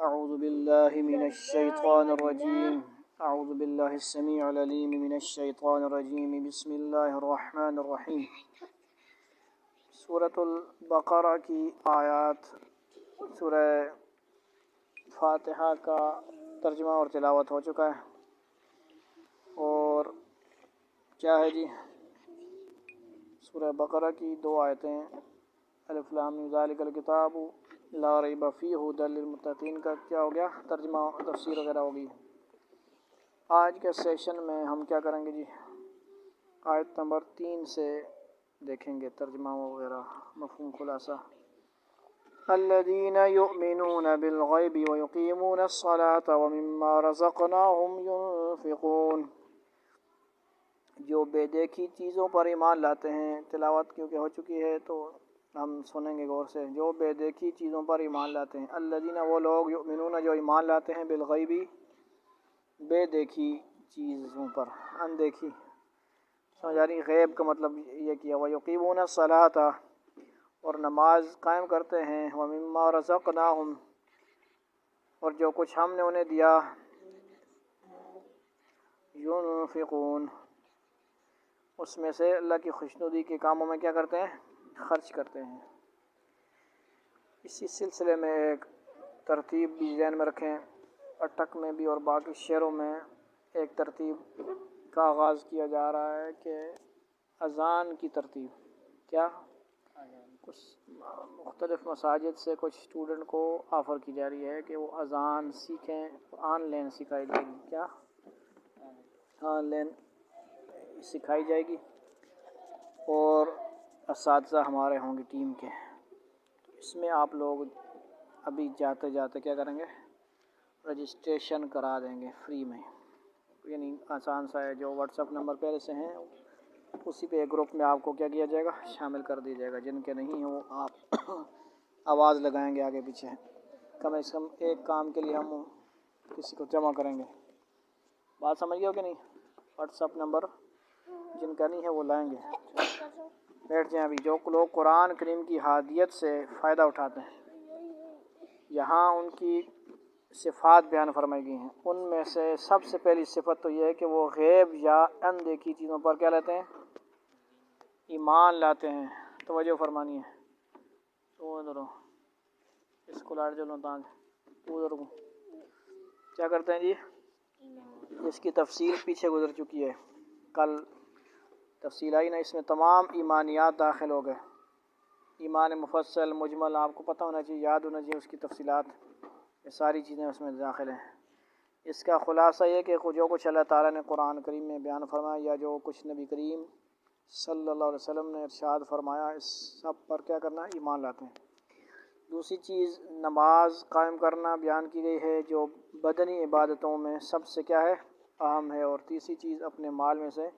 أعوذ بالله من الشيطان الرجيم أعوذ بالله السميع العليم من الشيطان الرجيم بسم الله الرحمن الرحیم۔ سورۃ البقرہ کی آیات سورہ فاتحہ کا ترجمہ اور تلاوت ہو چکا ہے، اور کیا ہے جی سورہ بقرہ کی دو آیتیں الف لام میم ذالک الکتاب لا ریب فیہ ھدی للمتقین کا کیا ہو گیا ترجمہ تفسیر وغیرہ ہوگی۔ آج کے سیشن میں ہم کیا کریں گے جی آیت نمبر 3 سے دیکھیں گے ترجمہ وغیرہ مفہوم خلاصہ۔ الذین یؤمنون بالغیب ویقیمون الصلاة ومما رزقناہم ینفقون، جو بے دیکھی چیزوں پر ایمان لاتے ہیں۔ تلاوت کیونکہ ہو چکی ہے تو ہم سنیں گے غور سے۔ جو بے دیکھی چیزوں پر ایمان لاتے ہیں، الذین وہ لوگ یؤمنون جو ایمان لاتے ہیں بالغیبی بے دیکھی چیزوں پر، اندیکھی سمجھ آ رہی۔ غیب کا مطلب یہ کیا ویقیمون الصلاۃ، اور نماز قائم کرتے ہیں، ومما رزقناہم، اور جو کچھ ہم نے انہیں دیا، ینفقون، اس میں سے اللہ کی خوشنودی کے کاموں میں کیا کرتے ہیں خرچ کرتے ہیں۔ اسی سلسلے میں ایک ترتیب بھی ذہن میں رکھیں، اٹک میں بھی اور باقی شعروں میں ایک ترتیب کا آغاز کیا جا رہا ہے کہ اذان کی ترتیب کیا کچھ مختلف مساجد سے کچھ اسٹوڈنٹ کو آفر کی جا رہی ہے کہ وہ اذان سیکھیں، آن لائن سکھائی جائے گی، کیا آن لائن سکھائی جائے گی، اور اساتذہ ہمارے ہوں گے ٹیم کے۔ اس میں آپ لوگ ابھی جاتے جاتے کیا کریں گے رجسٹریشن کرا دیں گے فری میں، یعنی آسان سا ہے، جو واٹس ایپ نمبر پہلے سے ہیں اسی پہ ایک گروپ میں آپ کو کیا کیا جائے گا شامل کر دیا جائے گا۔ جن کے نہیں ہیں وہ آپ آواز لگائیں گے آگے پیچھے، کم از کم ایک کام کے لیے ہم کسی کو جمع کریں گے۔ بات سمجھ گئے ہو کہ نہیں؟ واٹس ایپ نمبر جن کا نہیں ہے وہ لائیں گے۔ بیٹھ جائیں ابھی۔ جو لوگ قرآن کریم کی ہادیت سے فائدہ اٹھاتے ہیں، یہاں ان کی صفات بیان فرمائی گئی ہیں، ان میں سے سب سے پہلی صفت تو یہ ہے کہ وہ غیب یا اندیکھی چیزوں پر کیا لیتے ہیں ایمان لاتے ہیں۔ توجہ فرمانی ہے۔ تو ادھر اس کو لاڑ جلوں تانج ادھر کو کیا کرتے ہیں جی، اس کی تفصیل پیچھے گزر چکی ہے، کل تفصیل آئی نا، اس میں تمام ایمانیات داخل ہو گئے، ایمان مفصل مجمل، آپ کو پتہ ہونا چاہیے، یاد ہونا چاہیے اس کی تفصیلات، یہ ساری چیزیں اس میں داخل ہیں۔ اس کا خلاصہ یہ کہ جو کچھ اللہ تعالیٰ نے قرآن کریم میں بیان فرمایا، یا جو کچھ نبی کریم صلی اللہ علیہ وسلم نے ارشاد فرمایا، اس سب پر کیا کرنا ہے ایمان لاتے ہیں۔ دوسری چیز نماز قائم کرنا بیان کی گئی ہے، جو بدنی عبادتوں میں سب سے کیا ہے اہم ہے۔ اور تیسری چیز اپنے مال میں سے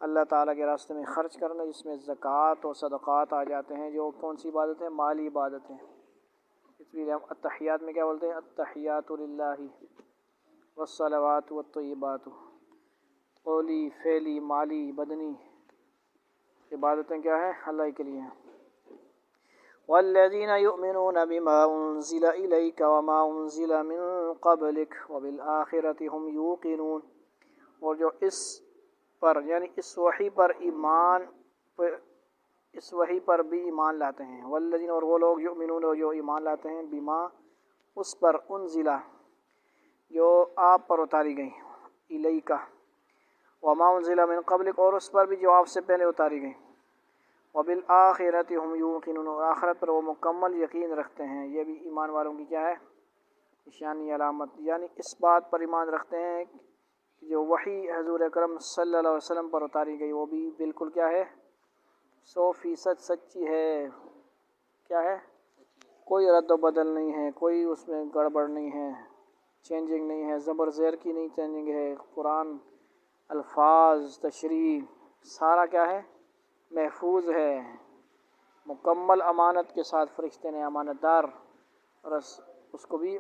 اللہ تعالیٰ کے راستے میں خرچ کرنا، جس میں زکوٰۃ اور صدقات آ جاتے ہیں، جو کون سی عبادتیں مالی عبادتیں۔ اس لیے ہم التحیات میں کیا بولتے ہیں التحیات للہ والصلوات والطیبات، قولی فعلی مالی بدنی عبادتیں کیا ہیں اللہ کے لیے ہیں۔ والذین یؤمنون بما انزل الیک وما انزل من قبلک وبالآخرۃ ہم یوقنون، اور جو اس پر یعنی اس وحی پر اس وحی پر بھی ایمان لاتے ہیں۔ والذین، اور وہ لوگ یؤمنون جو ایمان لاتے ہیں، بما اس پر انزلہ جو آپ پر اتاری گئی، الیکا، وما انزل من قبلک، اور اس پر بھی جو آپ سے پہلے اتاری گئی، وبالآخرۃ ہم یوقنون، اور آخرت پر وہ مکمل یقین رکھتے ہیں۔ یہ بھی ایمان والوں کی کیا ہے نشانی علامت، یعنی اس بات پر ایمان رکھتے ہیں کہ جو وحی حضور اکرم صلی اللہ علیہ وسلم پر اتاری گئی وہ بھی بالکل کیا ہے 100% سچی ہے، کیا ہے کوئی رد و بدل نہیں ہے، کوئی اس میں گڑبڑ نہیں ہے، چینجنگ نہیں ہے، زبر زیر کی نہیں چینجنگ ہے، قرآن الفاظ تشریح سارا کیا ہے محفوظ ہے، مکمل امانت کے ساتھ فرشتے نے امانت دار اس کو بھی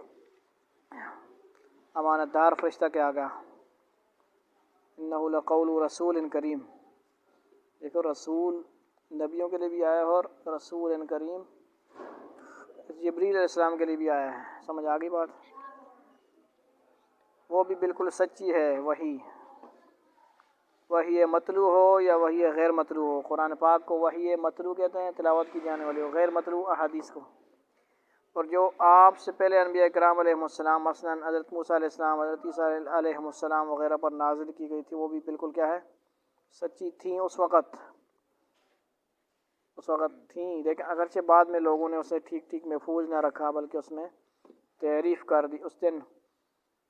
امانت دار فرشتہ کیا گیا، انہ لقول رسول کریم۔ دیکھو رسول نبیوں کے لیے بھی آیا اور رسول کریم جبریل علیہ السلام کے لیے بھی آیا ہے. سمجھ آ گئی بات؟ وہ بھی بالکل سچی ہے. وحی مطلوع ہو یا وحی غیر مطلوع ہو. قرآن پاک کو وحی مطلوع کہتے ہیں، تلاوت کی جانے والی ہو. غیر مطلوع احادیث کو. اور جو آپ سے پہلے انبیاء کرام علیہ السلام، مثلاً حضرت موسیٰ علیہ السلام، حضرت عیسیٰ علیہ السلام وغیرہ پر نازل کی گئی تھی، وہ بھی بالکل کیا ہے، سچی تھیں اس وقت تھیں. لیکن اگرچہ بعد میں لوگوں نے اسے ٹھیک محفوظ نہ رکھا، بلکہ اس میں تحریف کر دی. اس دن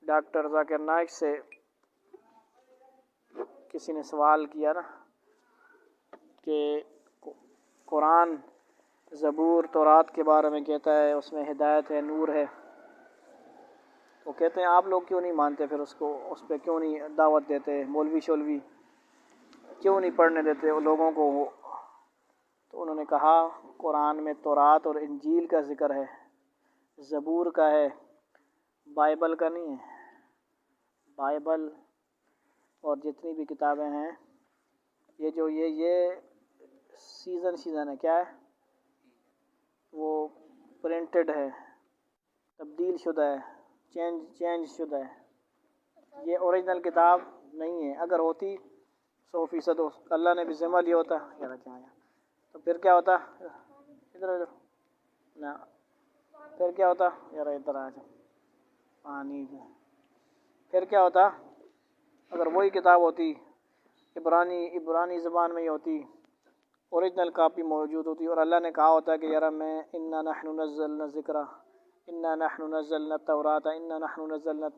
ڈاکٹر ذاکر نائک سے کسی نے سوال کیا نا کہ قرآن، زبور، تورات کے بارے میں کہتا ہے اس میں ہدایت ہے، نور ہے. وہ کہتے ہیں آپ لوگ کیوں نہیں مانتے پھر اس پہ کیوں نہیں دعوت دیتے، مولوی شولوی کیوں نہیں پڑھنے دیتے وہ لوگوں کو. تو انہوں نے کہا قرآن میں تورات اور انجیل کا ذکر ہے، زبور کا ہے، بائبل کا نہیں ہے. بائبل اور جتنی بھی کتابیں ہیں، یہ سیزن ہے، کیا ہے، وہ پرنٹڈ ہے، تبدیل شدہ ہے، چینج شدہ ہے. یہ اوریجنل کتاب نہیں ہے. اگر ہوتی 100% اللہ نے بھی ذمہ لیا ہوتا یار کیا آیا تو پھر کیا ہوتا، ادھر نہ، پھر کیا ہوتا یار ادھر آ جاؤ پانی. پھر کیا ہوتا اگر وہی کتاب ہوتی، عبرانی زبان میں ہی ہوتی، اوریجنل کاپی موجود ہوتی، اور اللہ نے کہا ہوتا کہ یار میں انا نحن نزلنا الذکر، انا نحن نزلنا التوراۃ، انا نحن نزلنا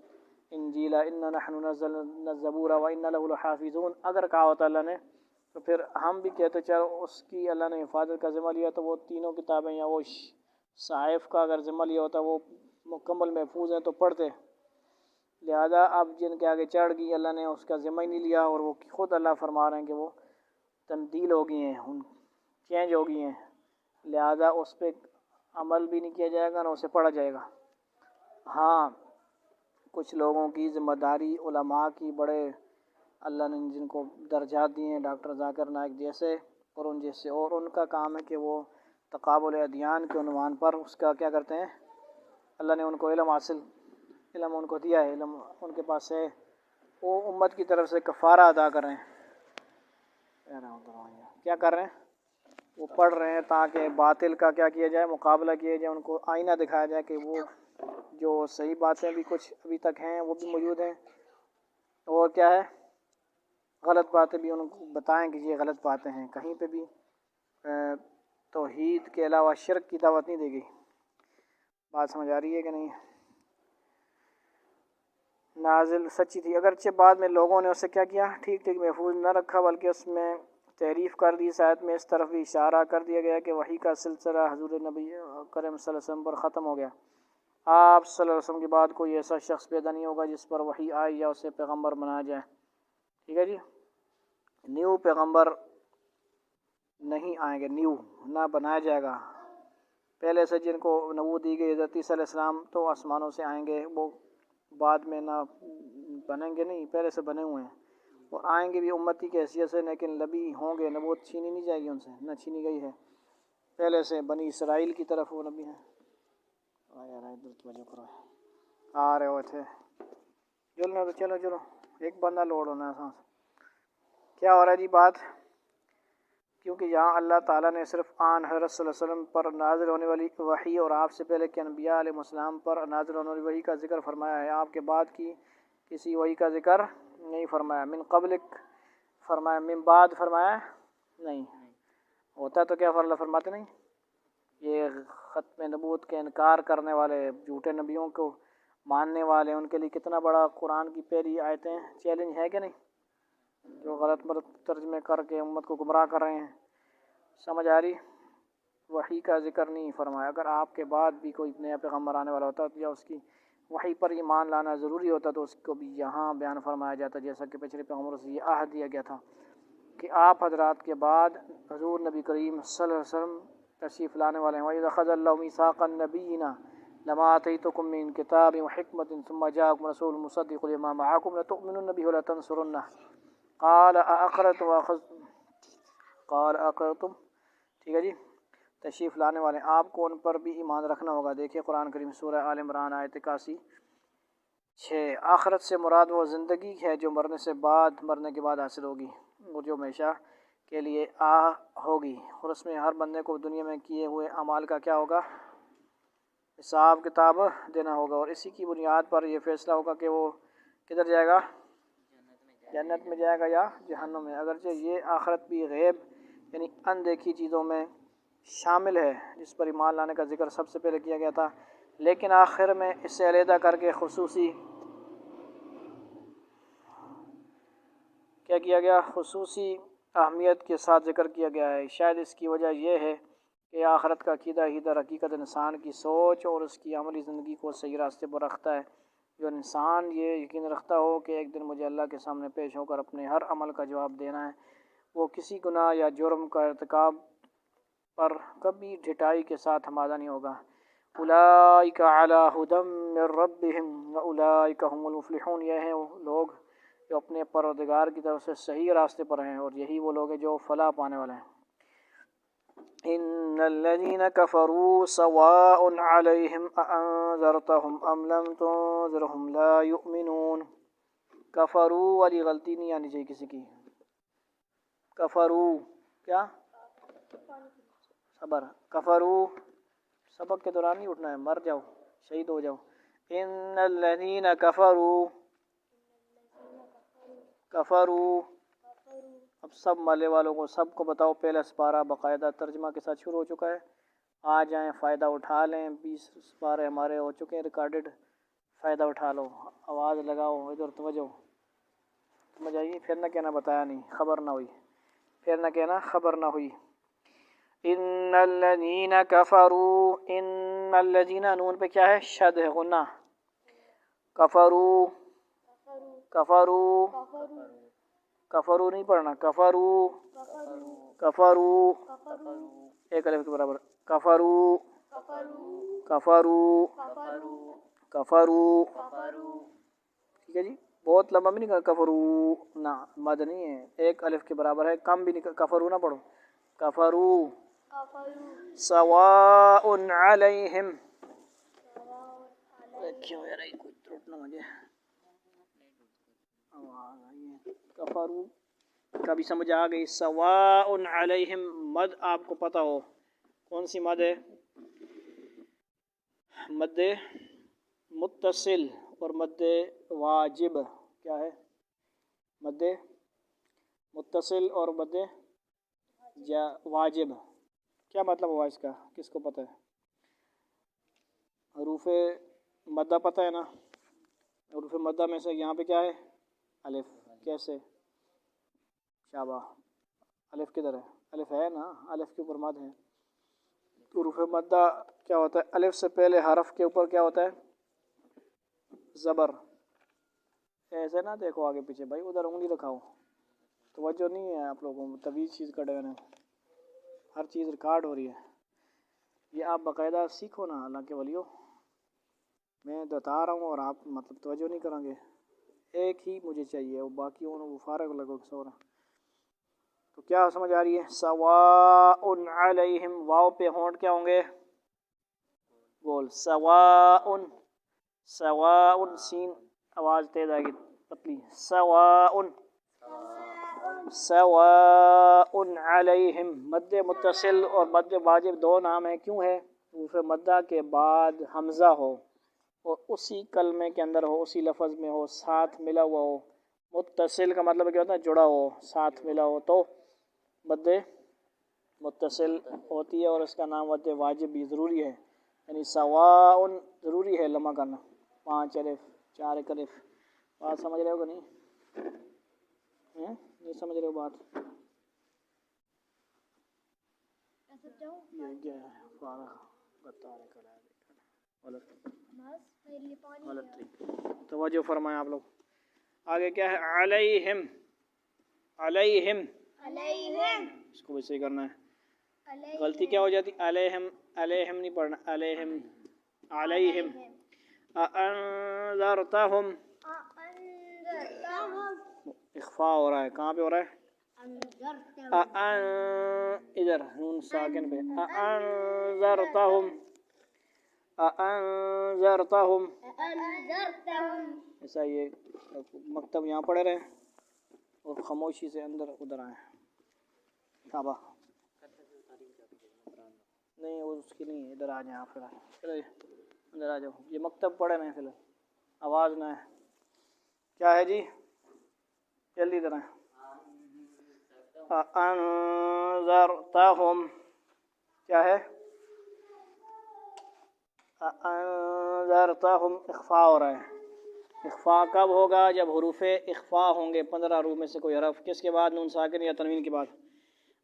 انجیل، انا نحن نزلنا الزبور وانا له لحافظون. اگر کہا ہوتا اللہ نے تو پھر ہم بھی کہتے چلو اس کی اللہ نے حفاظت کا ذمہ لیا تو وہ تینوں کتابیں یا وہ صحائف کا اگر ذمہ لیا ہوتا وہ مکمل محفوظ ہیں تو پڑھتے. لہذا اب جن کے آگے چڑھ گئی، اللہ نے اس کا ذمہ ہی نہیں لیا، اور وہ خود اللہ فرما رہے ہیں کہ وہ تبدیل ہو گئی ہیں، چینج ہو گئی ہیں. لہذا اس پہ عمل بھی نہیں کیا جائے گا، نہ اسے پڑھا جائے گا. ہاں کچھ لوگوں کی ذمہ داری، علماء کی، بڑے اللہ نے جن کو درجات دیے ہیں، ڈاکٹر ذاکر نائک جیسے اور ان جیسے، اور ان کا کام ہے کہ وہ تقابل ادیان کے عنوان پر اس کا کیا کرتے ہیں. اللہ نے ان کو علم ان کو دیا ہے، علم ان کے پاس ہے، وہ امت کی طرف سے کفارہ ادا کر رہے ہیں. کیا کر رہے ہیں؟ وہ پڑھ رہے ہیں تاکہ باطل کا کیا کیا جائے، مقابلہ کیا جائے، ان کو آئینہ دکھایا جائے کہ وہ جو صحیح باتیں بھی کچھ ابھی تک ہیں وہ بھی موجود ہیں، اور کیا ہے غلط باتیں بھی ان کو بتائیں کہ یہ غلط باتیں ہیں. کہیں پہ بھی توحید کے علاوہ شرک کی دعوت نہیں دی گئی. بات سمجھ آ رہی ہے کہ نہیں؟ نازل سچی تھی، اگرچہ بعد میں لوگوں نے اسے کیا کیا، ٹھیک محفوظ نہ رکھا، بلکہ اس میں تحریف کر دی. اس آیت میں اس طرف بھی اشارہ کر دیا گیا کہ وحی کا سلسلہ حضور نبی کریم صلی اللہ علیہ وسلم پر ختم ہو گیا. آپ صلی اللہ علیہ وسلم کے بعد کوئی ایسا شخص پیدا نہیں ہوگا جس پر وحی آئے یا اسے پیغمبر بنایا جائے. ٹھیک ہے جی، نیو پیغمبر نہیں آئیں گے، نیو نہ بنایا جائے گا. پہلے سے جن کو نبوت دی گئی حضرت عیسیٰ علیہ السلام تو آسمانوں سے آئیں گے، وہ بعد میں نہ بنیں گے، نہیں پہلے سے بنے ہوئے ہیں، اور آئیں گے بھی امتی کی حیثیت سے، لیکن نبی ہوں گے. نبوت چھینی نہیں جائے گی ان سے، نہ چھینی گئی ہے، پہلے سے بنی اسرائیل کی طرف وہ نبی ہیں. آ رہے ہوئے تھے چلو ایک بندہ لوڈ ہونا ہے سانس. کیا ہو رہا ہے جی بات؟ کیونکہ یہاں اللہ تعالیٰ نے صرف آن حضرت صلی اللہ علیہ وسلم پر نازل ہونے والی وحی اور آپ سے پہلے کے انبیاء علیہ السلام پر نازل ہونے والی وحی کا ذکر فرمایا ہے. آپ کے بعد کی کسی وحی کا ذکر نہیں فرمایا. من قبلک فرمایا، من بعد فرمایا نہیں. ہوتا تو کیا فرماتے نہیں. یہ ختم نبوت کے انکار کرنے والے، جھوٹے نبیوں کو ماننے والے، ان کے لیے کتنا بڑا قرآن کی پہلی آیتیں چیلنج ہے کہ نہیں، جو غلط ترجمے کر کے امت کو گمراہ کر رہے ہیں. سمجھ آ رہی؟ وحی کا ذکر نہیں فرمایا. اگر آپ کے بعد بھی کوئی نیا پیغمبر آنے والا ہوتا یا اس کی وحی پر ایمان لانا ضروری ہوتا تو اس کو بھی یہاں بیان فرمایا جاتا، جیسا کہ پچھلے پیغمبروں سے یہ عہد دیا گیا تھا کہ آپ حضرات کے بعد حضور نبی کریم صلی اللہ علیہ وسلم تشریف لانے والے ہیں. وَإِذْ أَخَذَ اللَّهُ مِيثَاقَ النَّبِيِّينَ لَمَا آتَيْتُكُم مِّن كِتَابٍ وَحِكْمَةٍ ثُمَّ جَاءَكُمْ رَسُولٌ مُّصَدِّقٌ لِّمَا مَعَكُمْ لَتُؤْمِنُنَّ بِهِ وَلَتَنصُرُنَّهُ قَالَ أَأَقْرَرْتُمْ وَأَخَذْتُمْ. ٹھیک ہے جی. تشریف لانے والے ہیں، آپ کو ان پر بھی ایمان رکھنا ہوگا۔ دیکھیے قرآن کریم سورہ آل عمران آیت 81 آخرت سے مراد وہ زندگی ہے جو مرنے کے بعد حاصل ہوگی، وہ جو ہمیشہ کے لیے ہوگی، اور اس میں ہر بندے کو دنیا میں کیے ہوئے اعمال کا کیا ہوگا، حساب کتاب دینا ہوگا، اور اسی کی بنیاد پر یہ فیصلہ ہوگا کہ وہ کدھر جائے گا، جنت میں جائے گا یا جہنم میں۔ اگرچہ یہ آخرت بھی غیب یعنی اندیکھی چیزوں میں شامل ہے جس پر ایمان لانے کا ذکر سب سے پہلے کیا گیا تھا، لیکن آخر میں اس سے علیحدہ کر کے خصوصی کیا کیا گیا، خصوصی اہمیت کے ساتھ ذکر کیا گیا ہے۔ شاید اس کی وجہ یہ ہے کہ آخرت کا عقیدہ ہی در حقیقت انسان کی سوچ اور اس کی عملی زندگی کو صحیح راستے پر رکھتا ہے۔ جو انسان یہ یقین رکھتا ہو کہ ایک دن مجھے اللہ کے سامنے پیش ہو کر اپنے ہر عمل کا جواب دینا ہے، وہ کسی گناہ یا جرم کا ارتکاب پر کبھی ڈھٹائی کے ساتھ آمادہ نہیں ہوگا۔ اولئک علی ھدی من ربہم واولئک ھم المفلحون، یہ ہیں وہ لوگ جو اپنے پروردگار کی طرف سے صحیح راستے پر ہیں، اور یہی وہ لوگ ہیں جو فلاح پانے والے ہیں۔ ان الذين كفروا سواء عليهم أأنذرتهم ام لم تنذرهم لا يؤمنون۔ کفروا والی غلطی نہیں آنی چاہیے کسی کی، کفروا کیا صبر، کفروا سبق کے دوران نہیں اٹھنا ہے، مر جاؤ شہید ہو جاؤ۔ ان الذين كفروا، کفروا اب سب مالے والوں کو سب کو بتاؤ، پہلا سپارہ باقاعدہ ترجمہ کے ساتھ شروع ہو چکا ہے، آ جائیں فائدہ اٹھا لیں، 20 سپارے ہمارے ہو چکے ہیں ریکارڈڈ، فائدہ اٹھا لو، آواز لگاؤ، ادھر توجہ، سمجھ آئیے، پھر نہ کہنا بتایا نہیں، خبر نہ ہوئی، پھر نہ کہنا خبر نہ ہوئی۔ ان الذین کفروا، ان الذین نون پہ کیا ہے، شد ہے، غنہ، کفروا، کفروا، کفروا نہیں پڑھنا، کفروا، کفروا ایک الف کے برابر، کفروا، کفروا، کفروا، ٹھیک ہے جی، بہت لمبا بھی نہیں کرنا، کفروا نہ، مد نہیں ہے، ایک الف کے برابر ہے، کم بھی نہیں، کفروا نہ پڑھو، کفروا، سواء علیہم، کیوں یار کوئی ترٹ نہ مجھے آواز آئی ہے، کفروا کا بھی سمجھ آ گئی، سواء علیہم، مد آپ کو پتہ ہو کون سی مد ہے، مد متصل اور مد واجب، کیا ہے، مد متصل اور مد واجب، کیا مطلب ہوا اس کا، کس کو پتہ ہے، حروف مدہ پتہ ہے نا، حروف مدہ میں سے یہاں پہ کیا ہے، الف، کیسے، شابہ، الف کدھر ہے، الف ہے نا، الف کے اوپر مد ہے، حروف مدہ کیا ہوتا ہے، الف سے پہلے حرف کے اوپر کیا ہوتا ہے، زبر، ایسے نہ دیکھو آگے پیچھے بھائی، ادھر انگلی رکھاؤ، توجہ نہیں ہے آپ لوگوں کو، طویل چیز کٹے ہوئے، ہر چیز ریکارڈ ہو رہی ہے، یہ آپ باقاعدہ سیکھو نا، اللہ کے ولیو، میں بتا رہا ہوں اور آپ مطلب توجہ نہیں کریں گے، ایک ہی مجھے چاہیے، وہ باقی وہ فارغ لگو سو رہا، تو کیا سمجھ آ رہی ہے، سواء علیہم، واو پہ ہونٹ کیا ہوں گے، گول، سواء، سواء، سین آواز تیز آئے گی پتلی، سواء، سواء علیہم، مد متصل اور مد واجب دو نام ہیں، کیوں ہے، حروف مدہ کے بعد حمزہ ہو اور اسی کلمے کے اندر ہو، اسی لفظ میں ہو، ساتھ ملا ہوا ہو، متصل کا مطلب کیا ہوتا ہے، جڑا ہو، ساتھ ملا ہو، تو مد متصل ہوتی ہے، اور اس کا نام مد واجب بھی ضروری ہے، یعنی سواء ضروری ہے لمحہ کرنا، 5 الف 4 الف، بات سمجھ رہے ہو کہ نہیں، نہیں سمجھ رہے ہو بات، یہ کیا ہے، فارغ بتا رہے غلط، توجہ فرمائیں آپ لوگ، آگے کیا ہے، علیہم، علیہم، اس کو بھی صحیح کرنا ہے، غلطی کیا ہو جاتی، علیہم، علیہم نہیں پڑھنا، علیہم، علیہم، اانذرتہم، اخفاء ہو رہا ہے، کہاں پہ ہو رہا ہے، ادھر نون ساکن پہ انذرتہم انذرتہم ایسا یہ مکتب یہاں پڑھے رہے اور خاموشی سے اندر ادھر آئیں کعبہ نہیں وہ اس کی نہیں ہے ادھر آ جائیں آپ فی الحال چلو اندر آ جاؤ یہ مکتب پڑھے رہے ہیں فی الحال آواز نہ ہے کیا ہے جی جلدی ادھر آئیں انذرتہم کیا ہے انذرتہم اخفاء ہو رہا ہے اخفاء کب ہوگا جب حروف اخفاء ہوں گے 15 حروف میں سے کوئی حرف کس کے بعد نون ساکن یا تنوین کے بعد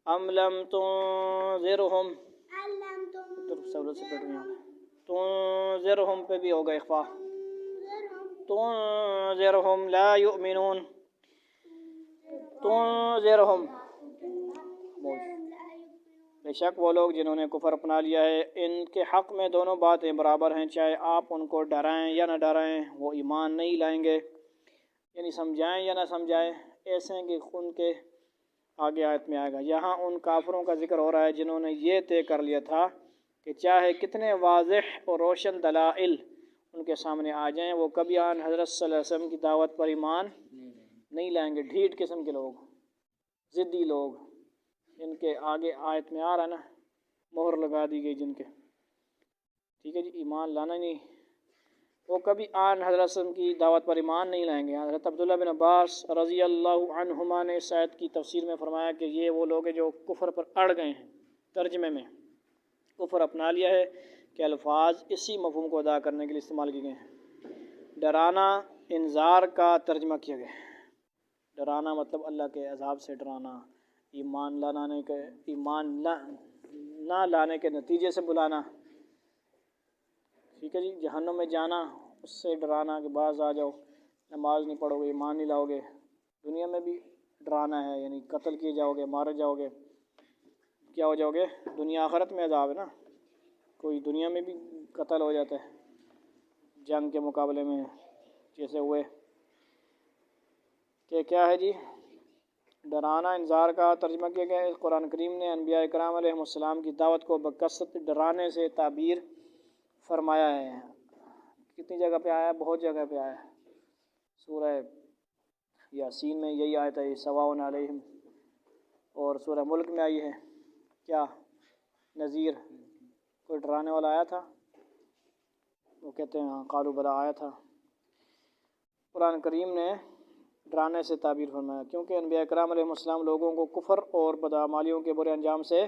ام لم تنذرہم تنذرہم پہ بھی ہوگا اخفاء تنذرہم لا یؤمنون تنذرہم بے شک وہ لوگ جنہوں نے کفر اپنا لیا ہے ان کے حق میں دونوں باتیں برابر ہیں چاہے آپ ان کو ڈرائیں یا نہ ڈرائیں وہ ایمان نہیں لائیں گے یعنی سمجھائیں یا نہ سمجھائیں ایسے ہیں کہ ان کے آگے آیت میں آئے گا یہاں ان کافروں کا ذکر ہو رہا ہے جنہوں نے یہ طے کر لیا تھا کہ چاہے کتنے واضح اور روشن دلائل ان کے سامنے آ جائیں وہ کبھی آن حضرت صلی اللہ علیہ وسلم کی دعوت پر ایمان نہیں لائیں گے ڈھیٹ قسم کے لوگ ضدی لوگ جن کے آگے آیت میں آ رہا ہے نا مہر لگا دی گئی جن کے ٹھیک ہے جی ایمان لانا نہیں وہ کبھی آن حضرت صلی اللہ علیہ وسلم کی دعوت پر ایمان نہیں لائیں گے حضرت عبداللہ بن عباس رضی اللہ عنہما نے اس آیت کی تفسیر میں فرمایا کہ یہ وہ لوگ ہیں جو کفر پر اڑ گئے ہیں ترجمے میں کفر اپنا لیا ہے کہ الفاظ اسی مفہوم کو ادا کرنے کے لیے استعمال کیے گئے ہیں ڈرانا انذار کا ترجمہ کیا گیا ہے ڈرانا مطلب اللہ کے عذاب سے ڈرانا ایمان نہ لانے کے نتیجے سے بلانا ٹھیک ہے جی جہنم میں جانا اس سے ڈرانا کہ باز آ جاؤ نماز نہیں پڑھو گے ایمان نہیں لاؤ گے دنیا میں بھی ڈرانا ہے یعنی قتل کیے جاؤ گے مارے جاؤ گے کیا ہو جاؤ گے دنیا آخرت میں عذاب ہے نا کوئی دنیا میں بھی قتل ہو جاتا ہے جنگ کے مقابلے میں جیسے ہوئے کہ کیا ہے جی ڈرانا انذار کا ترجمہ کیا گیا ہے قرآن کریم نے انبیاء کرام علیہ السلام کی دعوت کو بکثرت ڈرانے سے تعبیر فرمایا ہے کتنی جگہ پہ آیا ہے بہت جگہ پہ آیا ہے سورہ یاسین میں یہی آیت ہے سواء علیہم اور سورہ ملک میں آئی ہے کیا نذیر کوئی ڈرانے والا آیا تھا وہ کہتے ہیں ہاں قالوا بلا آیا تھا قرآن کریم نے ڈرانے سے تعبیر فرمایا کیونکہ انبیاء کرام علیہ السلام لوگوں کو کفر اور بدعمالیوں کے برے انجام سے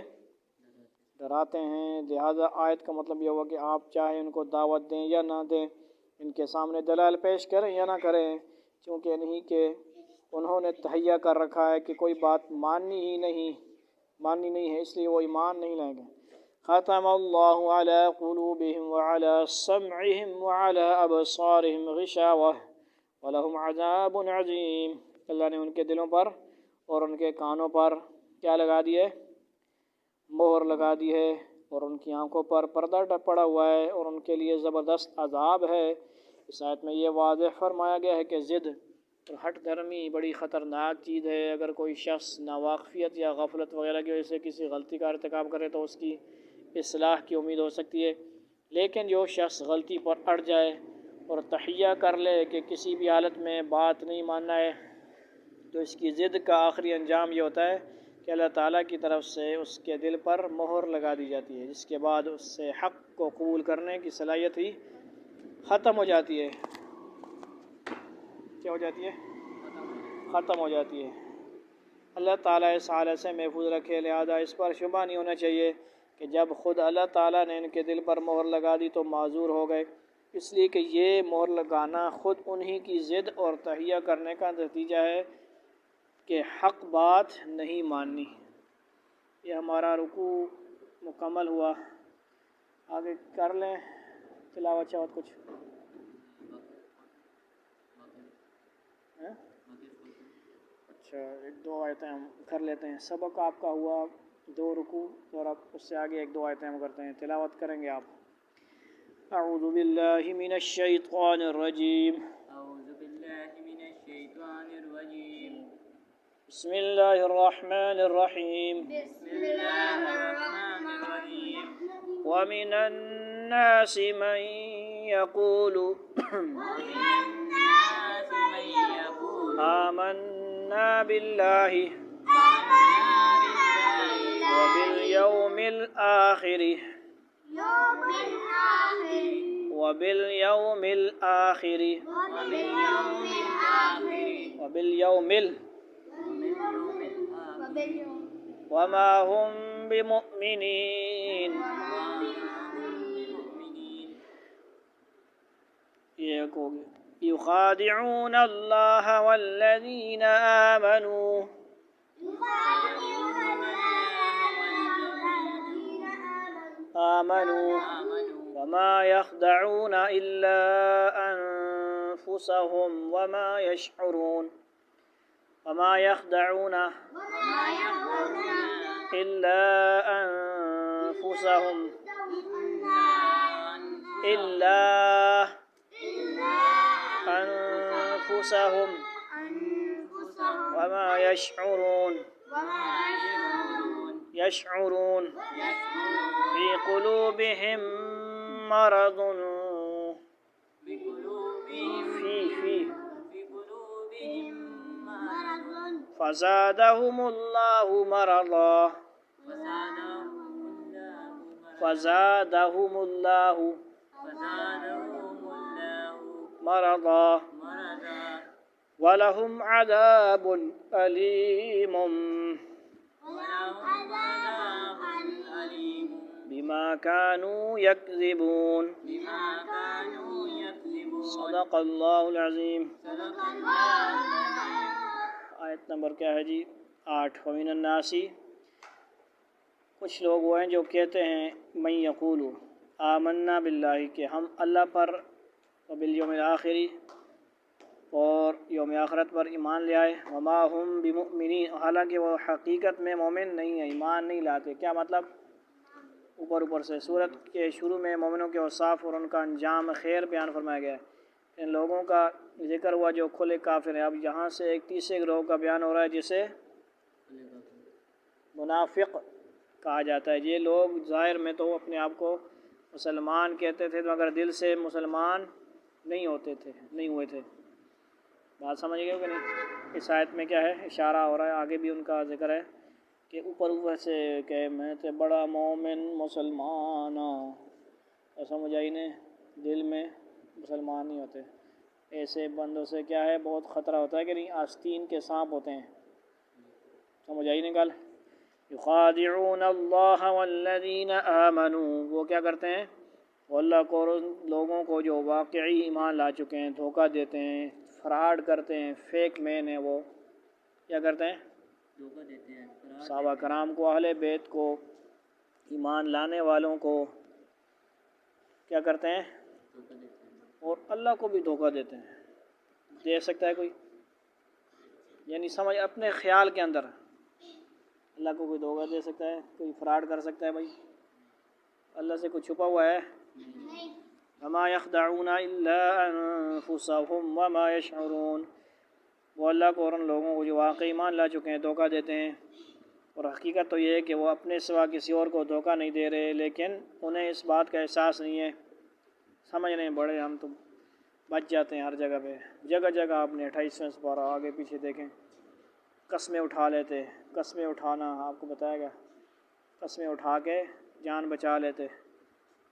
ڈراتے ہیں لہذا آیت کا مطلب یہ ہوا کہ آپ چاہے ان کو دعوت دیں یا نہ دیں ان کے سامنے دلائل پیش کریں یا نہ کریں چونکہ نہیں کہ انہوں نے تہیہ کر رکھا ہے کہ کوئی بات ماننی نہیں ہے اس لیے وہ ایمان نہیں لائیں گے ختم اللہ علی قلوبہم وعلی سمعہم وعلی ابصارہم غشاوہ وَلَهُمْ عَذَابٌ عَظِيمٌ اللہ نے ان کے دلوں پر اور ان کے کانوں پر کیا لگا دی ہے مہر لگا دی ہے اور ان کی آنکھوں پر پردہ پڑا ہوا ہے اور ان کے لیے زبردست عذاب ہے اس آیت میں یہ واضح فرمایا گیا ہے کہ ضد اور ہٹ دھرمی بڑی خطرناک چیز ہے اگر کوئی شخص ناواقفیت یا غفلت وغیرہ کی وجہ سے کسی غلطی کا ارتکاب کرے تو اس کی اصلاح کی امید ہو سکتی ہے لیکن جو شخص غلطی پر اڑ جائے اور تہیہ کر لے کہ کسی بھی حالت میں بات نہیں ماننا ہے تو اس کی ضد کا آخری انجام یہ ہوتا ہے کہ اللہ تعالیٰ کی طرف سے اس کے دل پر مہر لگا دی جاتی ہے جس کے بعد اس سے حق کو قبول کرنے کی صلاحیت ہی ختم ہو جاتی ہے کیا ہو جاتی ہے ختم ہو جاتی ہے اللہ تعالیٰ اس حالت سے محفوظ رکھے لہذا اس پر شبہ نہیں ہونا چاہیے کہ جب خود اللہ تعالیٰ نے ان کے دل پر مہر لگا دی تو معذور ہو گئے اس لیے کہ یہ مہر لگانا خود انہی کی ضد اور تہیہ کرنے کا نتیجہ ہے کہ حق بات نہیں ماننی یہ ہمارا رکوع مکمل ہوا آگے کر لیں تلاوت چاہت کچھ اچھا ایک دو آیتیں ہم کر لیتے ہیں سبق آپ کا ہوا 2 رکوع اور اب اس سے آگے 1-2 آیتیں ہم کرتے ہیں تلاوت کریں گے آپ اعوذ باللہ من الشیطان الرجیم بسم الله الرحمن الرحيم. ومن الناس من يقول آمنا بالله وباليوم الآخر وما هم بمؤمنين. يخادعون الله والذين آمنوا وما يخدعون إلا أنفسهم وما يشعرون. وما يخدعون إلا أنفسهم وما يشعرون في قلوبهم مرض فزادهم الله مرضا ولهم عذاب أليم بما كانوا يكذبون. صدق اللہ العظیم. آیت نمبر کیا ہے جی؟ 8. ومن الناس، کچھ لوگ وہ ہیں جو کہتے ہیں من یقول آمنا باللہ، کہ ہم اللہ پر وبالیوم الآخر، اور یوم آخرت پر ایمان لے آئے. وما ہم بمؤمنین، حالانکہ وہ حقیقت میں مومن نہیں ہیں، ایمان نہیں لاتے. کیا مطلب؟ اوپر سے سورت کے شروع میں مومنوں کے اوصاف اور ان کا انجام خیر بیان فرمایا گیا ہے. ان لوگوں کا ذکر ہوا جو کھلے کافر ہیں. اب یہاں سے ایک تیسرے گروہ کا بیان ہو رہا ہے جسے منافق کہا جاتا ہے. یہ لوگ ظاہر میں تو اپنے آپ کو مسلمان کہتے تھے مگر دل سے مسلمان نہیں ہوئے تھے. بات سمجھ گئے ہو کہ نہیں؟ اس آیت میں کیا ہے؟ اشارہ ہو رہا ہے، آگے بھی ان کا ذکر ہے کہ اوپر سے کہ میں تے بڑا مومن مسلمان ایسا مجاہدین دل میں مسلمان نہیں ہوتے. ایسے بندوں سے کیا ہے؟ بہت خطرہ ہوتا ہے کہ نہیں؟ آستین کے سانپ ہوتے ہیں. سمجھ آئی نہیں گل؟ یخادعون اللہ والذین آمنوا، وہ کیا کرتے ہیں؟ وہ اللہ کو اور ان لوگوں کو جو واقعی ایمان لا چکے ہیں دھوکہ دیتے ہیں، فراڈ کرتے ہیں، فیک مین ہیں. وہ کیا کرتے ہیں؟ دھوکہ دیتے ہیں صحابہ کرام کو، اہل بیت کو، ایمان لانے والوں کو کیا کرتے ہیں؟ اور اللہ کو بھی دھوکہ دیتے ہیں. دے سکتا ہے کوئی؟ یعنی سمجھ اپنے خیال کے اندر اللہ کو کوئی دھوکہ دے سکتا ہے؟ کوئی فراڈ کر سکتا ہے بھائی؟ اللہ سے کوئی چھپا ہوا ہے؟ وما يخدعون الا انفسهم وما يشعرون. وہ اللہ کو اور ان لوگوں کو جو واقعی ایمان لا چکے ہیں دھوکہ دیتے ہیں، اور حقیقت تو یہ ہے کہ وہ اپنے سوا کسی اور کو دھوکہ نہیں دے رہے، لیکن انہیں اس بات کا احساس نہیں ہے. سمجھ نہیں بڑے ہم تو بچ جاتے ہیں ہر جگہ پہ. جگہ جگہ آپ نے 28ویں سپارہ آگے پیچھے دیکھیں، قسمیں اٹھا لیتے. قسمیں اٹھانا آپ کو بتایا گیا، قسمیں اٹھا کے جان بچا لیتے.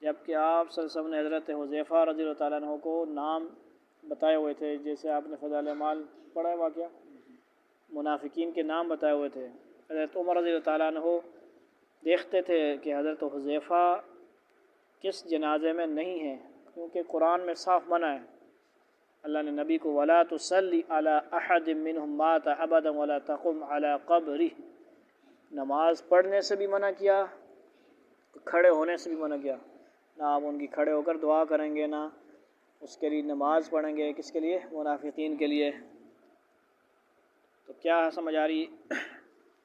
جبکہ آپ صلی اللہ علیہ وسلم نے حضرت حذیفہ رضی اللہ تعالیٰ عنہ کو نام بتائے ہوئے تھے، جیسے آپ نے فضائل اعمال پڑھا ہے واقعہ، منافقین کے نام بتائے ہوئے تھے. حضرت عمر رضی اللہ تعالیٰ عنہ دیکھتے تھے کہ حضرت حذیفہ کس جنازے میں نہیں ہیں، کیونکہ قرآن میں صاف منع ہے. اللہ نے نبی کو وَلَا تُصَلِّ عَلَىٰ أَحَدٍ مِّنْهُمْ مَاتَ أَبَدًا وَلَا تَقُمْ عَلَىٰ قَبْرِهِ. نماز پڑھنے سے بھی منع کیا، کھڑے ہونے سے بھی منع کیا. نہ آپ ان کی کھڑے ہو کر دعا کریں گے، نہ اس کے لیے نماز پڑھیں گے. کس کے لیے؟ منافقین کے لیے. تو کیا سمجھ آ رہی؟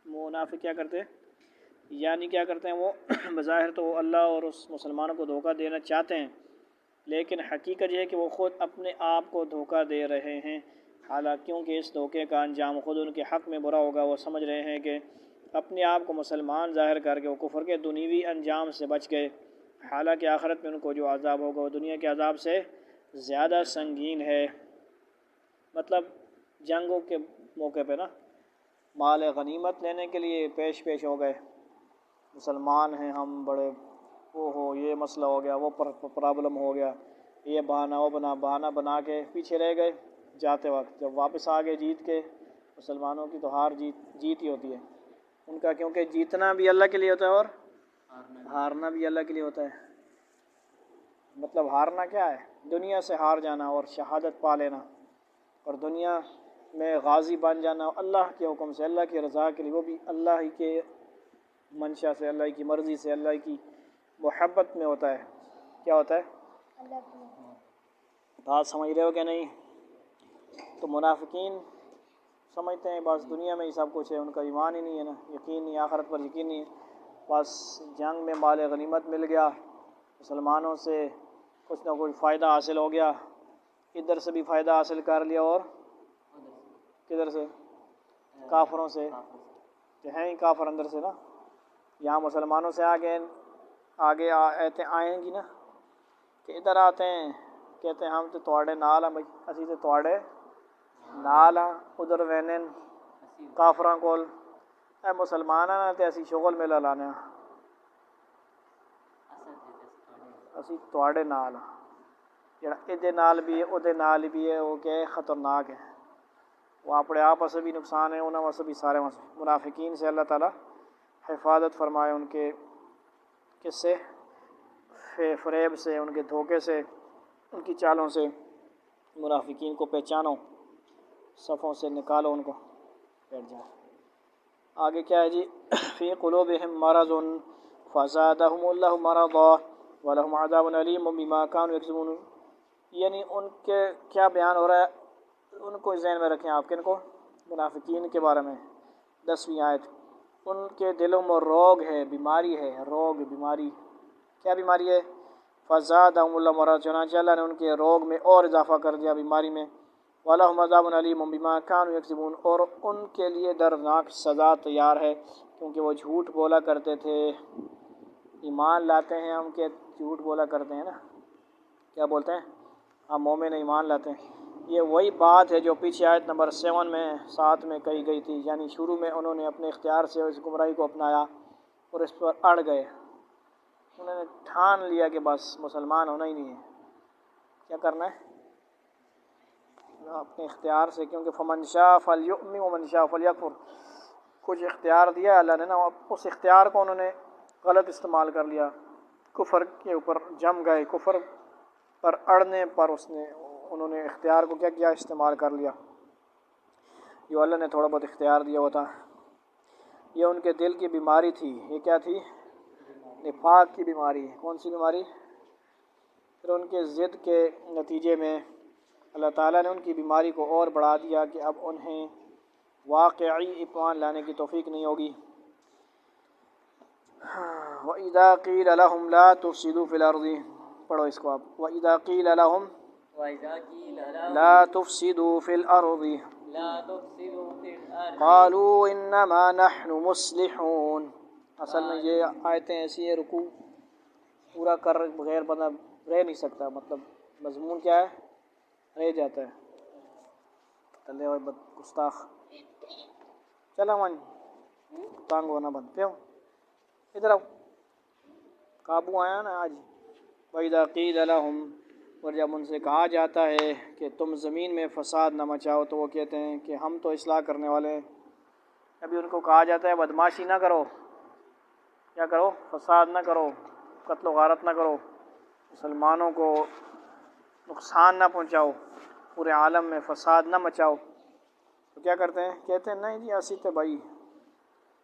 منافق کیا کرتے ہیں؟ یعنی کیا کرتے ہیں؟ وہ بظاہر تو اللہ اور اس مسلمانوں کو دھوکہ دینا چاہتے ہیں، لیکن حقیقت یہ ہے کہ وہ خود اپنے آپ کو دھوکہ دے رہے ہیں. حالانکہ کیونکہ اس دھوکے کا انجام خود ان کے حق میں برا ہوگا۔ وہ سمجھ رہے ہیں کہ اپنے آپ کو مسلمان ظاہر کر کے وہ کفر کے دنیوی انجام سے بچ گئے، حالانکہ آخرت میں ان کو جو عذاب ہوگا وہ دنیا کے عذاب سے زیادہ سنگین ہے۔ مطلب جنگوں کے موقع پہ نا مال غنیمت لینے کے لیے پیش ہو گئے، مسلمان ہیں ہم بڑے، وہ ہو یہ مسئلہ ہو گیا، وہ پرابلم ہو گیا، یہ بہانہ بنا کے پیچھے رہ گئے جاتے وقت۔ جب واپس آگے جیت کے، مسلمانوں کی تو جیت ہی ہوتی ہے ان کا، کیونکہ جیتنا بھی اللہ کے لیے ہوتا ہے اور ہارنا بھی اللہ کے لیے ہوتا ہے۔ مطلب ہارنا کیا ہے؟ دنیا سے ہار جانا اور شہادت پا لینا، اور دنیا میں غازی بن جانا اللہ کے حکم سے، اللہ کی رضا کے لیے، وہ بھی اللہ ہی کے منشا سے، اللہ کی مرضی سے، اللہ کی محبت میں ہوتا ہے۔ کیا ہوتا ہے؟ بات سمجھ رہے ہو کہ نہیں؟ تو منافقین سمجھتے ہیں بس دنیا میں ہی سب کچھ ہے، ان کا ایمان ہی نہیں ہے نا، یقین نہیں، آخرت پر یقین نہیں ہے، بس جنگ میں مال غنیمت مل گیا، مسلمانوں سے کچھ نہ کچھ فائدہ حاصل ہو گیا، ادھر سے بھی فائدہ حاصل کر لیا، اور کدھر سے؟ کافروں سے، کہ ہیں ہی کافر اندر سے نا، یہاں مسلمانوں سے آگے آئیں گی نا، کہ ادھر آتے ہیں کہتے ہیں ہم تو تواڈے نال ہیں بھائی، اسی تو تواڈے نال ہاں، ادھر وینن کافراں کول اے مسلماناں نال تے اسی شغل میلہ لانے ہاں، اسی تواڈے نال ہاں، جڑا ادھے نال بھی ہے اودے نال بھی ہے، وہ کہ خطرناک ہے، وہ اپنے آپ سے بھی نقصان ہے، انہاں واسطے بھی سارے منافقین سے اللہ تعالیٰ حفاظت فرمائے، ان کے کس سے؟ فریب سے، ان کے دھوکے سے، ان کی چالوں سے۔ منافقین کو پہچانو، صفوں سے نکالو ان کو، بیٹھ جائے۔ آگے کیا ہے جی؟ فی قلوبہم مرض فزادہم اللہ مرضا ولہم عذاب علیم بما کانوا یکذبون، یعنی ان کے کیا بیان ہو رہا ہے، ان کو ذہن میں رکھیں آپ، کن کو؟ منافقین کے بارے میں، 10ویں آیت۔ ان کے دلوں میں روگ ہے، بیماری ہے، روگ بیماری، کیا بیماری ہے؟ فزادہم اللہ مرض، چنانچہ اللہ نے ان کے روگ میں اور اضافہ کر دیا، بیماری میں۔ وَلَهُمْ عَذَابٌ عَلِيمٌ بِمَا كَانُوا يَكْذِبُونَ، اور ان کے لیے دردناک سزا تیار ہے کیونکہ وہ جھوٹ بولا کرتے تھے۔ ایمان لاتے ہیں ہم کہ جھوٹ بولا کرتے ہیں نا، کیا بولتے ہیں؟ ہم مومن ایمان لاتے ہیں، یہ وہی بات ہے جو پیچھے آیت نمبر 7 میں کہی گئی تھی، یعنی شروع میں انہوں نے اپنے اختیار سے اس گمراہی کو اپنایا اور اس پر اڑ گئے، انہوں نے ٹھان لیا کہ بس مسلمان ہونا ہی نہیں ہے، کیا کرنا ہے؟ اپنے اختیار سے، کیونکہ فمن شاء فلیؤمن ومن شاء فلیکفر، کچھ اختیار دیا اللہ نے نا، اس اختیار کو انہوں نے غلط استعمال کر لیا، کفر کے اوپر جم گئے، کفر پر اڑنے پر انہوں نے اختیار کو کیا کیا؟ استعمال کر لیا، جو اللہ نے تھوڑا بہت اختیار دیا ہوتا۔ یہ ان کے دل کی بیماری تھی، یہ کیا تھی؟ نفاق کی بیماری۔ کون سی بیماری؟ پھر ان کے ضد کے نتیجے میں اللہ تعالیٰ نے ان کی بیماری کو اور بڑھا دیا کہ اب انہیں واقعی ایمان لانے کی توفیق نہیں ہوگی۔ وَإِذَا قِيلَ لَهُمْ لَا تُفْسِدُوا فِي الْأَرْضِ، پڑھو اس کو آپ، وَإِذَا قِيلَ لَهُمْ لَا تُفْسِدُوا فِي الْأَرْضِ قَالُوا إِنَّمَا نَحْنُ مُصْلِحُونَ۔ اصل میں یہ آیتیں ایسی ہیں، رکوع پورا کر بغیر بندہ رہ نہیں سکتا، مطلب مضمون کیا ہے؟ رہ جاتا ہے، تلے اور گستاخ، چلا من تانگ ہونا بند پیو، ادھر آؤ، قابو آیا نا آج۔ وَإِذَا قِيلَ لَهُمْ، اور جب ان سے کہا جاتا ہے کہ تم زمین میں فساد نہ مچاؤ، تو وہ کہتے ہیں کہ ہم تو اصلاح کرنے والے ہیں۔ ابھی ان کو کہا جاتا ہے بدماشی نہ کرو، کیا کرو؟ فساد نہ کرو، قتل و غارت نہ کرو، مسلمانوں کو نقصان نہ پہنچاؤ، پورے عالم میں فساد نہ مچاؤ، تو کیا کرتے ہیں؟ کہتے ہیں نہیں جی اسی تے بھائی،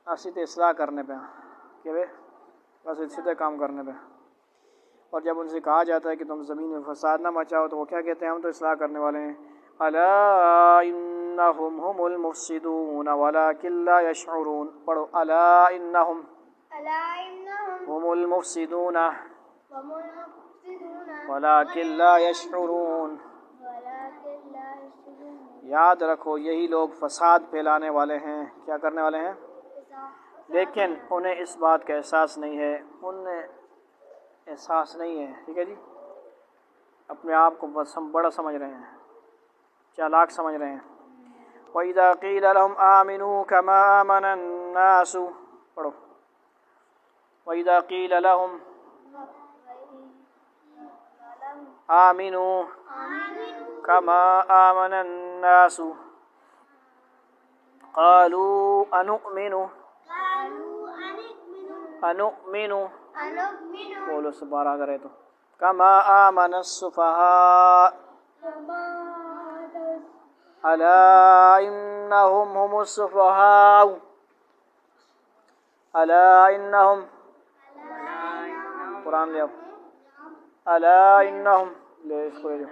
اسی تے اصلاح کرنے پہ، کہ بس اسی تے کام کرنے پہ۔ اور جب ان سے کہا جاتا ہے کہ تم زمین میں فساد نہ مچاؤ، تو وہ کیا کہتے ہیں؟ ہم تو اصلاح کرنے والے ہیں۔ الا انہم هم المفسدون ولکن لا یشعرون، پڑھو، الا انہم هم المفسدون ولکن لا یشعرون، یاد رکھو یہی لوگ فساد پھیلانے والے ہیں، کیا کرنے والے ہیں، لیکن انہیں اس بات کا احساس نہیں ہے، انہیں احساس نہیں ہے، ٹھیک ہے جی، اپنے آپ کو بس ہم بڑا سمجھ رہے ہیں، چالاک سمجھ رہے ہیں۔ وَإِذَا قِيلَ لَهُمْ آمِنُوا كَمَا آمَنَ النَّاسُ، پڑھو، وَإِذَا قِيلَ لَهُمْ آمِنُوا كَمَا آمَنَ النَّاسُ قَالُوا أَنُؤْمِنُ بولو سے بارہ کرے تو كَمَا آمَنَ السُّفَهَاءُ أَلَا إِنَّهُمْ هُمُ السُّفَهَاءُ أَلَا إِنَّهُمْ قرآن لے آؤ، أَلَا إِنَّهُمْ لے اس کو لے جاؤ،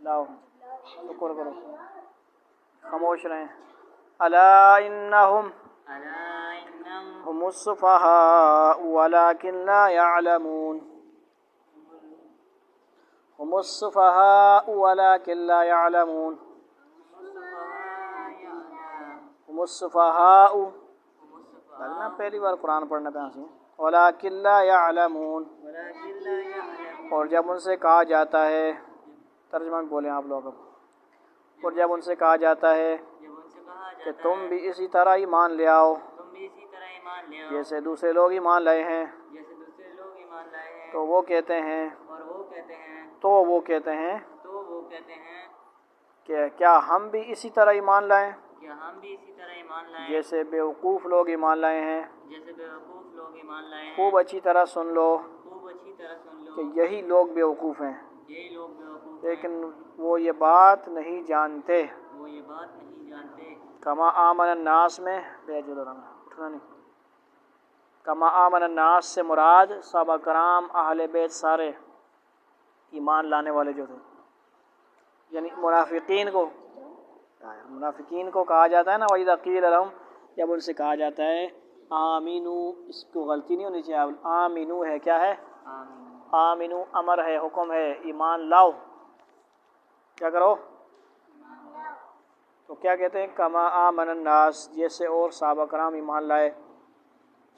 لاؤ شکر کرو، خاموش رہیں، أَلَا إِنَّهُمْ هُمُ السُّفَهَاءُ وَلَكِنْ لَا يَعْلَمُونَ، هُمُ السُّفَهَاءُ وَلَكِنْ لَا يَعْلَمُونَ، هُمُ السُّفَهَاءُ، لگنا پہلی بار قرآن پڑھنے پہ ہنسی، وَلَكِنْ لَا يَعْلَمُونَ، اور جب ان سے کہا جاتا ہے، ترجمہ میں بولیں آپ لوگ، اور جب ان سے کہا جاتا ہے کہ تم بھی اسی طرح ایمان لے آؤ جیسے دوسرے لوگ ایمان لائے ہیں، تو وہ کہتے ہیں کہ کیا ہم بھی اسی طرح ایمان لائیں جیسے بیوقوف لوگ ایمان لائے ہیں۔ خوب اچھی طرح سن لو کہ یہی لوگ بیوقوف ہیں، لیکن وہ یہ بات نہیں جانتے۔ کما آمن الناس میں اٹھنا نہیں، کما آمن الناس سے مراد صحابہ کرام اہل بیت سارے ایمان لانے والے جو تھے، یعنی منافقین کو کہا جاتا ہے نا وَإِذَا قِيلَ لَهُمْ، جب ان سے کہا جاتا ہے آمینو، اس کو غلطی نہیں ہونی چاہیے، آمینو ہے، کیا ہے، آمینو امر ہے، حکم ہے، ایمان لاؤ، کیا کرو، تو کیا کہتے ہیں، کما آمن الناس، جیسے اور صحابہ کرام ایمان لائے،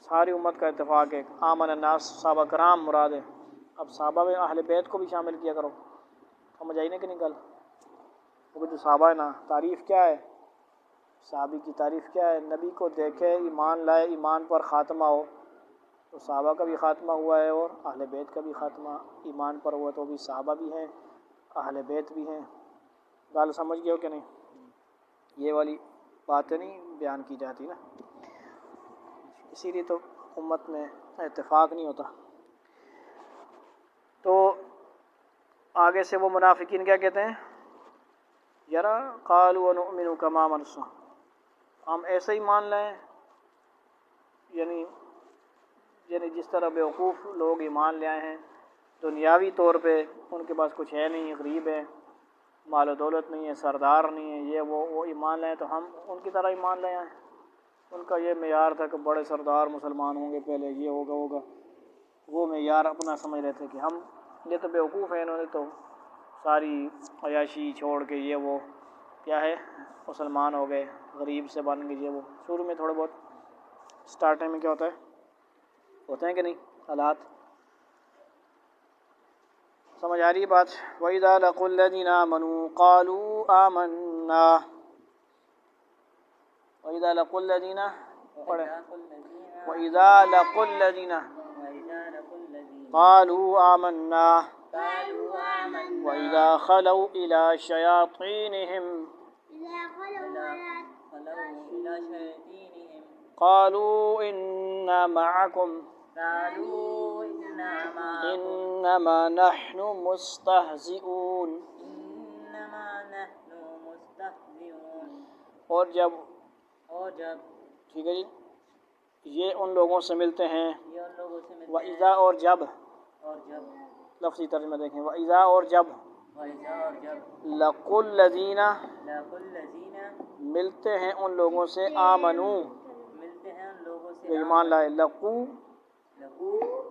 ساری امت کا اتفاق ہے، آمن الناس صحابہ کرام مراد ہے، اب صحابہ میں اہل بیت کو بھی شامل کیا کرو، سمجھ آئی نا کہ نہیں گل، وہ جو صحابہ ہے نا، تعریف کیا ہے، صحابی کی تعریف کیا ہے، نبی کو دیکھے، ایمان لائے، ایمان پر خاتمہ ہو، تو صحابہ کا بھی خاتمہ ہوا ہے اور اہل بیت کا بھی خاتمہ ایمان پر ہوا، تو بھی صحابہ بھی ہیں، اہل بیت بھی ہیں، گل سمجھ گئے ہو کہ نہیں، یہ والی باتیں نہیں بیان کی جاتی نا، اسی لیے تو امت میں اتفاق نہیں ہوتا۔ تو آگے سے وہ منافقین کیا کہتے ہیں، یرا قالوا ونؤمن کما آمن السفہاء، ہم ایسے ہی مان لیں، یعنی جس طرح بیوقوف لوگ ایمان لے آئے ہیں، دنیاوی طور پہ ان کے پاس کچھ ہے نہیں، غریب ہے، مال و دولت نہیں ہے، سردار نہیں ہے، یہ وہ ایمان لائیں، تو ہم ان کی طرح ایمان لے آئیں۔ ان کا یہ معیار تھا کہ بڑے سردار مسلمان ہوں گے پہلے، یہ ہوگا، وہ معیار اپنا سمجھ رہے تھے کہ ہم، یہ تو بیوقوف ہیں، انہوں نے تو ساری عیاشی چھوڑ کے یہ وہ کیا ہے مسلمان ہو گئے، غریب سے بن گئے، یہ وہ شروع میں تھوڑے بہت سٹارٹنگ میں کیا ہوتا ہے، ہوتے ہیں کہ نہیں حالات، سمجھ آ رہی ہے بات۔ وَإِذَا لَقُوا الَّذِينَ آمَنُوا قَالُوا آمَنَّا، وَإِذَا لَقُوا الَّذِينَ، وَإِذَا لَقُوا الَّذِينَ قَالُوا آمَنَّا وَإِذَا خَلَوْا إِلَى شَيَاطِينِهِمْ قَالُوا إِنَّا مَعَكُمْ إِنَّمَا نَحْنُ مُسْتَهْزِئُونَ، اور جب ٹھیک ہے جی، یہ ان لوگوں سے ملتے ہیں، وَإِذَا اور جب، لفظی ترجمہ دیکھیں، وَإِذَا اور جب، لَقُوا الَّذِينَ ملتے ہیں ان لوگوں سے، آمنوا جو ایمان لائے، لقوا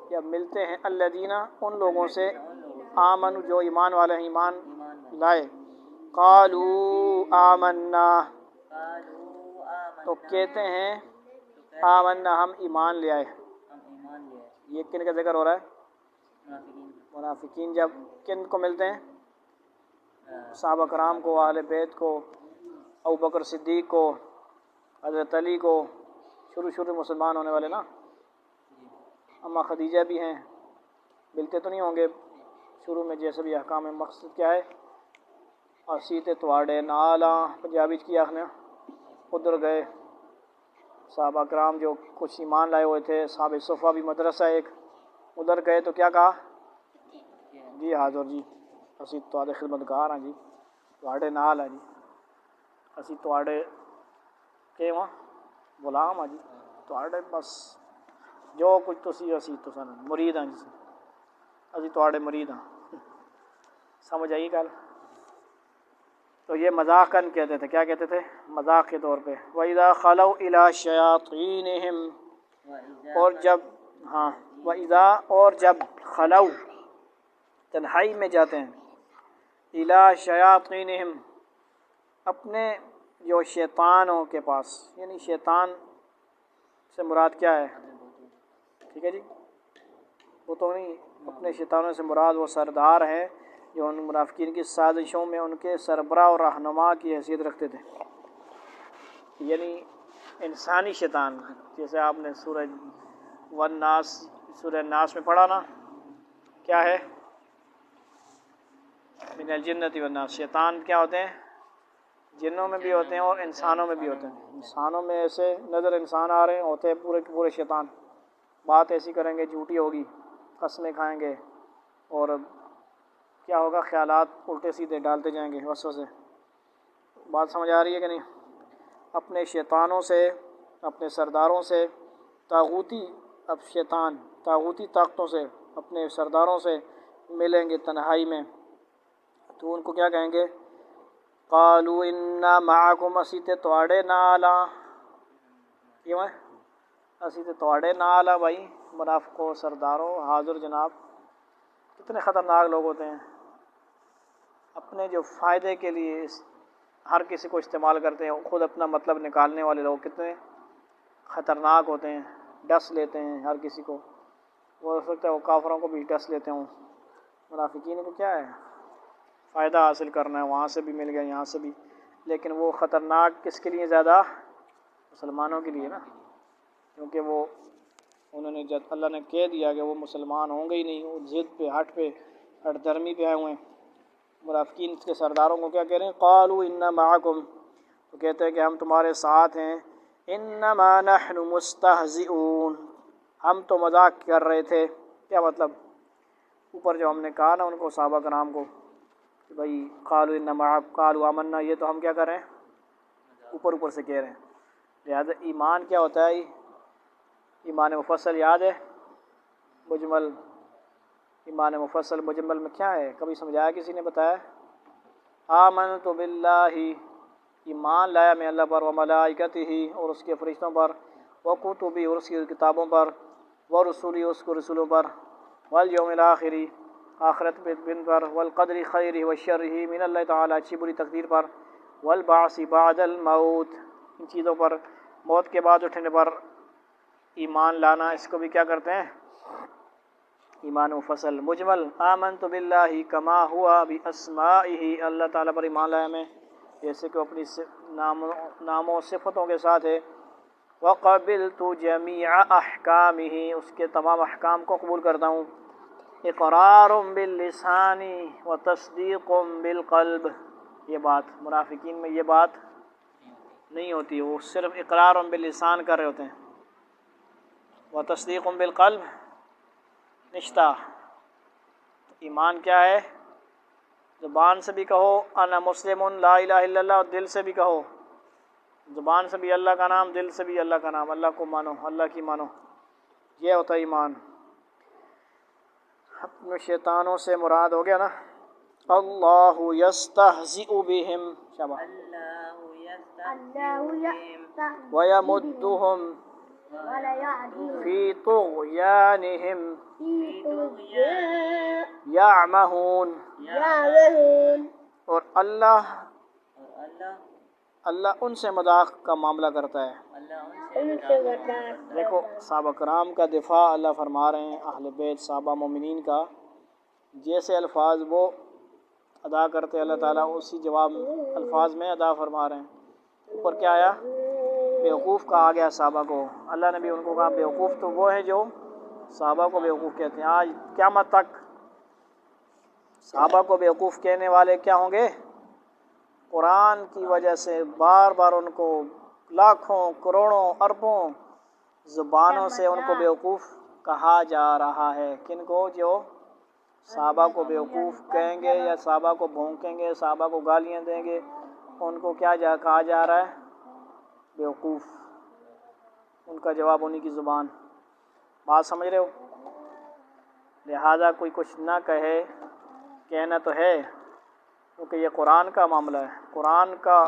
جب ملتے ہیں، الذین ان لوگوں سے، آمنوا جو ایمان والے ہیں، ایمان لائے، قالو آمنا، تو کہتے ہیں آمنا ہم ایمان لے آئے۔ یہ کن کا ذکر ہو رہا ہے؟ منافقین جب کن کو ملتے ہیں؟ صحابہ کرام کو، اہل بیت کو، ابوبکر صدیق کو، حضرت علی کو، شروع مسلمان ہونے والے نا، اماں خدیجہ بھی ہیں، ملتے تو نہیں ہوں گے شروع میں جیسے بھی احکام ہے۔ مقصد کیا ہے؟ اسیتے تواڑے نالا پنجابی کی آخنے ادھر گئے صحابہ کرام جو کچھ ایمان لائے ہوئے تھے، صحابہ صفہ بھی مدرسہ ایک، ادھر گئے تو کیا کہا؟ جی حاضر جی، اسی تواڑے خدمتگار ہیں جی، تواڑے نال ہیں جی، اسی تواڑے کہ وہاں غلام ہیں جی، تواڑے بس جو کچھ تسی اسی تو سن مرید ہیں جی، اسی تواڑے مرید ہیں۔ سمجھ آئی گل؟ تو یہ مذاقاً کہتے تھے، کیا کہتے تھے؟ مذاق کے طور پہ۔ وَإِذَا خَلَوْا إِلَىٰ شَيَاطِينِهِمْ، اور جب وَإِذَا اور جب خلو تنہائی میں جاتے ہیں، إِلَىٰ شَيَاطِينِهِمْ اپنے جو شیطانوں کے پاس، یعنی شیطان سے مراد کیا ہے؟ ٹھیک ہے جی، وہ تو نہیں، اپنے شیطانوں سے مراد وہ سردار ہیں جو ان منافقین کی سازشوں میں ان کے سربراہ اور رہنما کی حیثیت رکھتے تھے، یعنی انسانی شیطان، جیسے آپ نے سورہ ناس میں پڑھا نا، کیا ہے؟ من الجنۃ والناس، شیطان کیا ہوتے ہیں؟ جنوں میں بھی ہوتے ہیں اور انسانوں میں بھی ہوتے ہیں۔ انسانوں میں ایسے نظر انسان آ رہے ہیں، ہوتے ہیں پورے پورے شیطان، بات ایسی کریں گے جھوٹی ہوگی، قسمیں کھائیں گے، اور کیا ہوگا؟ خیالات الٹے سیدھے ڈالتے جائیں گے وسوسے۔ بات سمجھ آ رہی ہے کہ نہیں؟ اپنے شیطانوں سے، اپنے سرداروں سے، طاغوتی طاقتوں سے، اپنے سرداروں سے ملیں گے تنہائی میں، تو ان کو کیا کہیں گے؟ قالوا انا معکم، اسی تے تواڑے نالا، کیوں ہے؟ اسی تے تواڑے نالا بھائی، منافقوں، سرداروں، حاضر جناب۔ کتنے خطرناک لوگ ہوتے ہیں، اپنے جو فائدے کے لیے ہر کسی کو استعمال کرتے ہیں، خود اپنا مطلب نکالنے والے لوگ کتنے خطرناک ہوتے ہیں، ڈس لیتے ہیں ہر کسی کو، وہ ہو سکتا ہے وہ کافروں کو بھی ڈس لیتے ہوں۔ منافقین کو کیا ہے؟ فائدہ حاصل کرنا ہے، وہاں سے بھی مل گیا، یہاں سے بھی، لیکن وہ خطرناک کس کے لیے زیادہ؟ مسلمانوں کے لیے نا، کیونکہ وہ انہوں نے جب اللہ نے کہہ دیا کہ وہ مسلمان ہوں گے ہی نہیں، وہ ضد پہ ہٹ درمی پہ آئے ہوئے ہیں۔ منافقین کے سرداروں کو کیا کہہ رہے ہیں؟ قالوا انا معکم، تو کہتے ہیں کہ ہم تمہارے ساتھ ہیں، انما نحن مستہزئون، ہم تو مذاق کر رہے تھے۔ کیا مطلب؟ اوپر جو ہم نے کہا نا ان کو، صحابہ کرام کو، کہ بھائی قالوا انا معکم قالوا آمنا، یہ تو ہم کیا کر رہے ہیں؟ اوپر سے کہہ رہے ہیں۔ لہذا ایمان کیا ہوتا ہے؟ ایمان مفصل یاد ہے؟ مجمل، ایمان مفصل مجمل میں کیا ہے؟ کبھی سمجھایا کسی نے؟ بتایا؟ آمنت باللہ، ایمان لایا میں اللہ پر، وملائکتہ، اور اس کے فرشتوں پر، وکتبہ، اور اس کی کتابوں پر، ورسلہ، اس کو رسولوں پر، والیوم الآخر، آخرت کے دن پر، والقدر خیرہ وشرہ من اللہ تعالی، اچھی بری تقدیر پر، والبعث بعد الموت، ان چیزوں پر، موت کے بعد اٹھنے پر ایمان لانا، اس کو بھی کیا کرتے ہیں؟ ایمان مفصل۔ مجمل، آمنت باللہ کما ہوا باسمائہ، اللہ تعالیٰ پر ایمان لایا میں جیسے کہ اپنی ناموں صفتوں کے ساتھ ہے، وقبلت جمیع احکامہ، اس کے تمام احکام کو قبول کرتا ہوں، اقرار باللسان وتصدیق بالقلب۔ یہ بات منافقین میں یہ بات نہیں ہوتی، وہ صرف اقرار باللسان کر رہے ہوتے ہیں، وتصدیق بالقلب نشتہ۔ ایمان کیا ہے؟ زبان سے بھی کہو انا مسلم لا الہ الا اللہ، اور دل سے بھی کہو، زبان سے بھی اللہ کا نام، دل سے بھی اللہ کا نام، اللہ کو مانو، اللہ کی مانو، یہ ہوتا ہے ایمان۔ اپنے شیطانوں سے مراد ہو گیا نا، اللہ یستہزئ بہم، شاباش، ویمدہم فی طغیانہم یعمہون، اور اللہ اللہ ان سے مذاق کا معاملہ کرتا ہے۔ دیکھو صحابہ کرام کا دفاع اللہ فرما رہے ہیں، اہل بیت صحابہ مومنین کا جیسے الفاظ وہ ادا کرتے اللہ تعالیٰ اسی جواب الفاظ میں ادا فرما رہے ہیں۔ اوپر کیا آیا؟ بیوقوف کہا گیا صحابہ کو، اللہ نے بھی ان کو کہا بیوقوف تو وہ ہیں جو صحابہ کو بیوقوف کہتے ہیں۔ آج قیامت تک صحابہ کو بیوقوف کہنے والے کیا ہوں گے؟ قرآن کی وجہ سے بار بار ان کو لاکھوں کروڑوں اربوں زبانوں سے ان کو بیوقوف کہا جا رہا ہے۔ کن کو؟ جو صحابہ کو بیوقوف کہیں گے یا صحابہ کو بھونکیں گے، صحابہ کو گالیاں دیں گے، ان کو کیا کہا جا رہا ہے؟ بیوقوف۔ ان کا جواب انہی کی زبان۔ بات سمجھ رہے ہو؟ لہذا کوئی کچھ نہ کہے، کہنا تو ہے، کیونکہ یہ قرآن کا معاملہ ہے، قرآن کا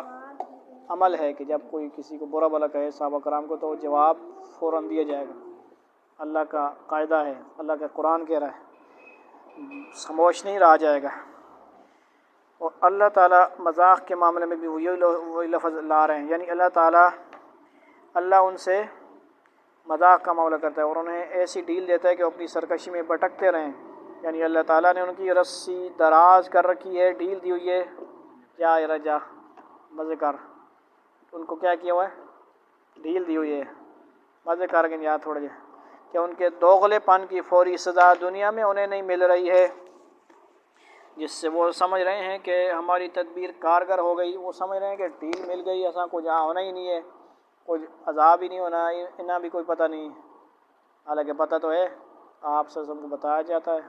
عمل ہے کہ جب کوئی کسی کو برا بھلا کہے صحابہ کرام کو تو جواب فوراً دیا جائے گا۔ اللہ کا قاعدہ ہے، اللہ کا قرآن کہہ رہا ہے، خاموش نہیں رہا جائے گا۔ اور اللہ تعالیٰ مذاق کے معاملے میں بھی وہی لفظ لا رہے ہیں، یعنی اللہ ان سے مذاق کا معاملہ کرتا ہے اور انہیں ایسی ڈیل دیتا ہے کہ وہ اپنی سرکشی میں بھٹکتے رہیں۔ یعنی اللہ تعالیٰ نے ان کی رسی دراز کر رکھی ہے، ڈیل دی ہوئی ہے، جا رجا مزے کر، ان کو کیا کیا ہوا ہے؟ ڈیل دی ہوئی ہے، مزے کر کے یاد تھوڑے کہ ان کے دوغلے پن کی فوری سزا دنیا میں انہیں نہیں مل رہی ہے، جس سے وہ سمجھ رہے ہیں کہ ہماری تدبیر کارگر ہو گئی، وہ سمجھ رہے ہیں کہ ڈیل مل گئی، ایسا کچھ ہونا ہی نہیں ہے، کچھ عذاب ہی نہیں ہونا، انہیں بھی کوئی پتہ نہیں، حالانکہ پتہ تو ہے، آپ سے سب کو بتایا جاتا ہے،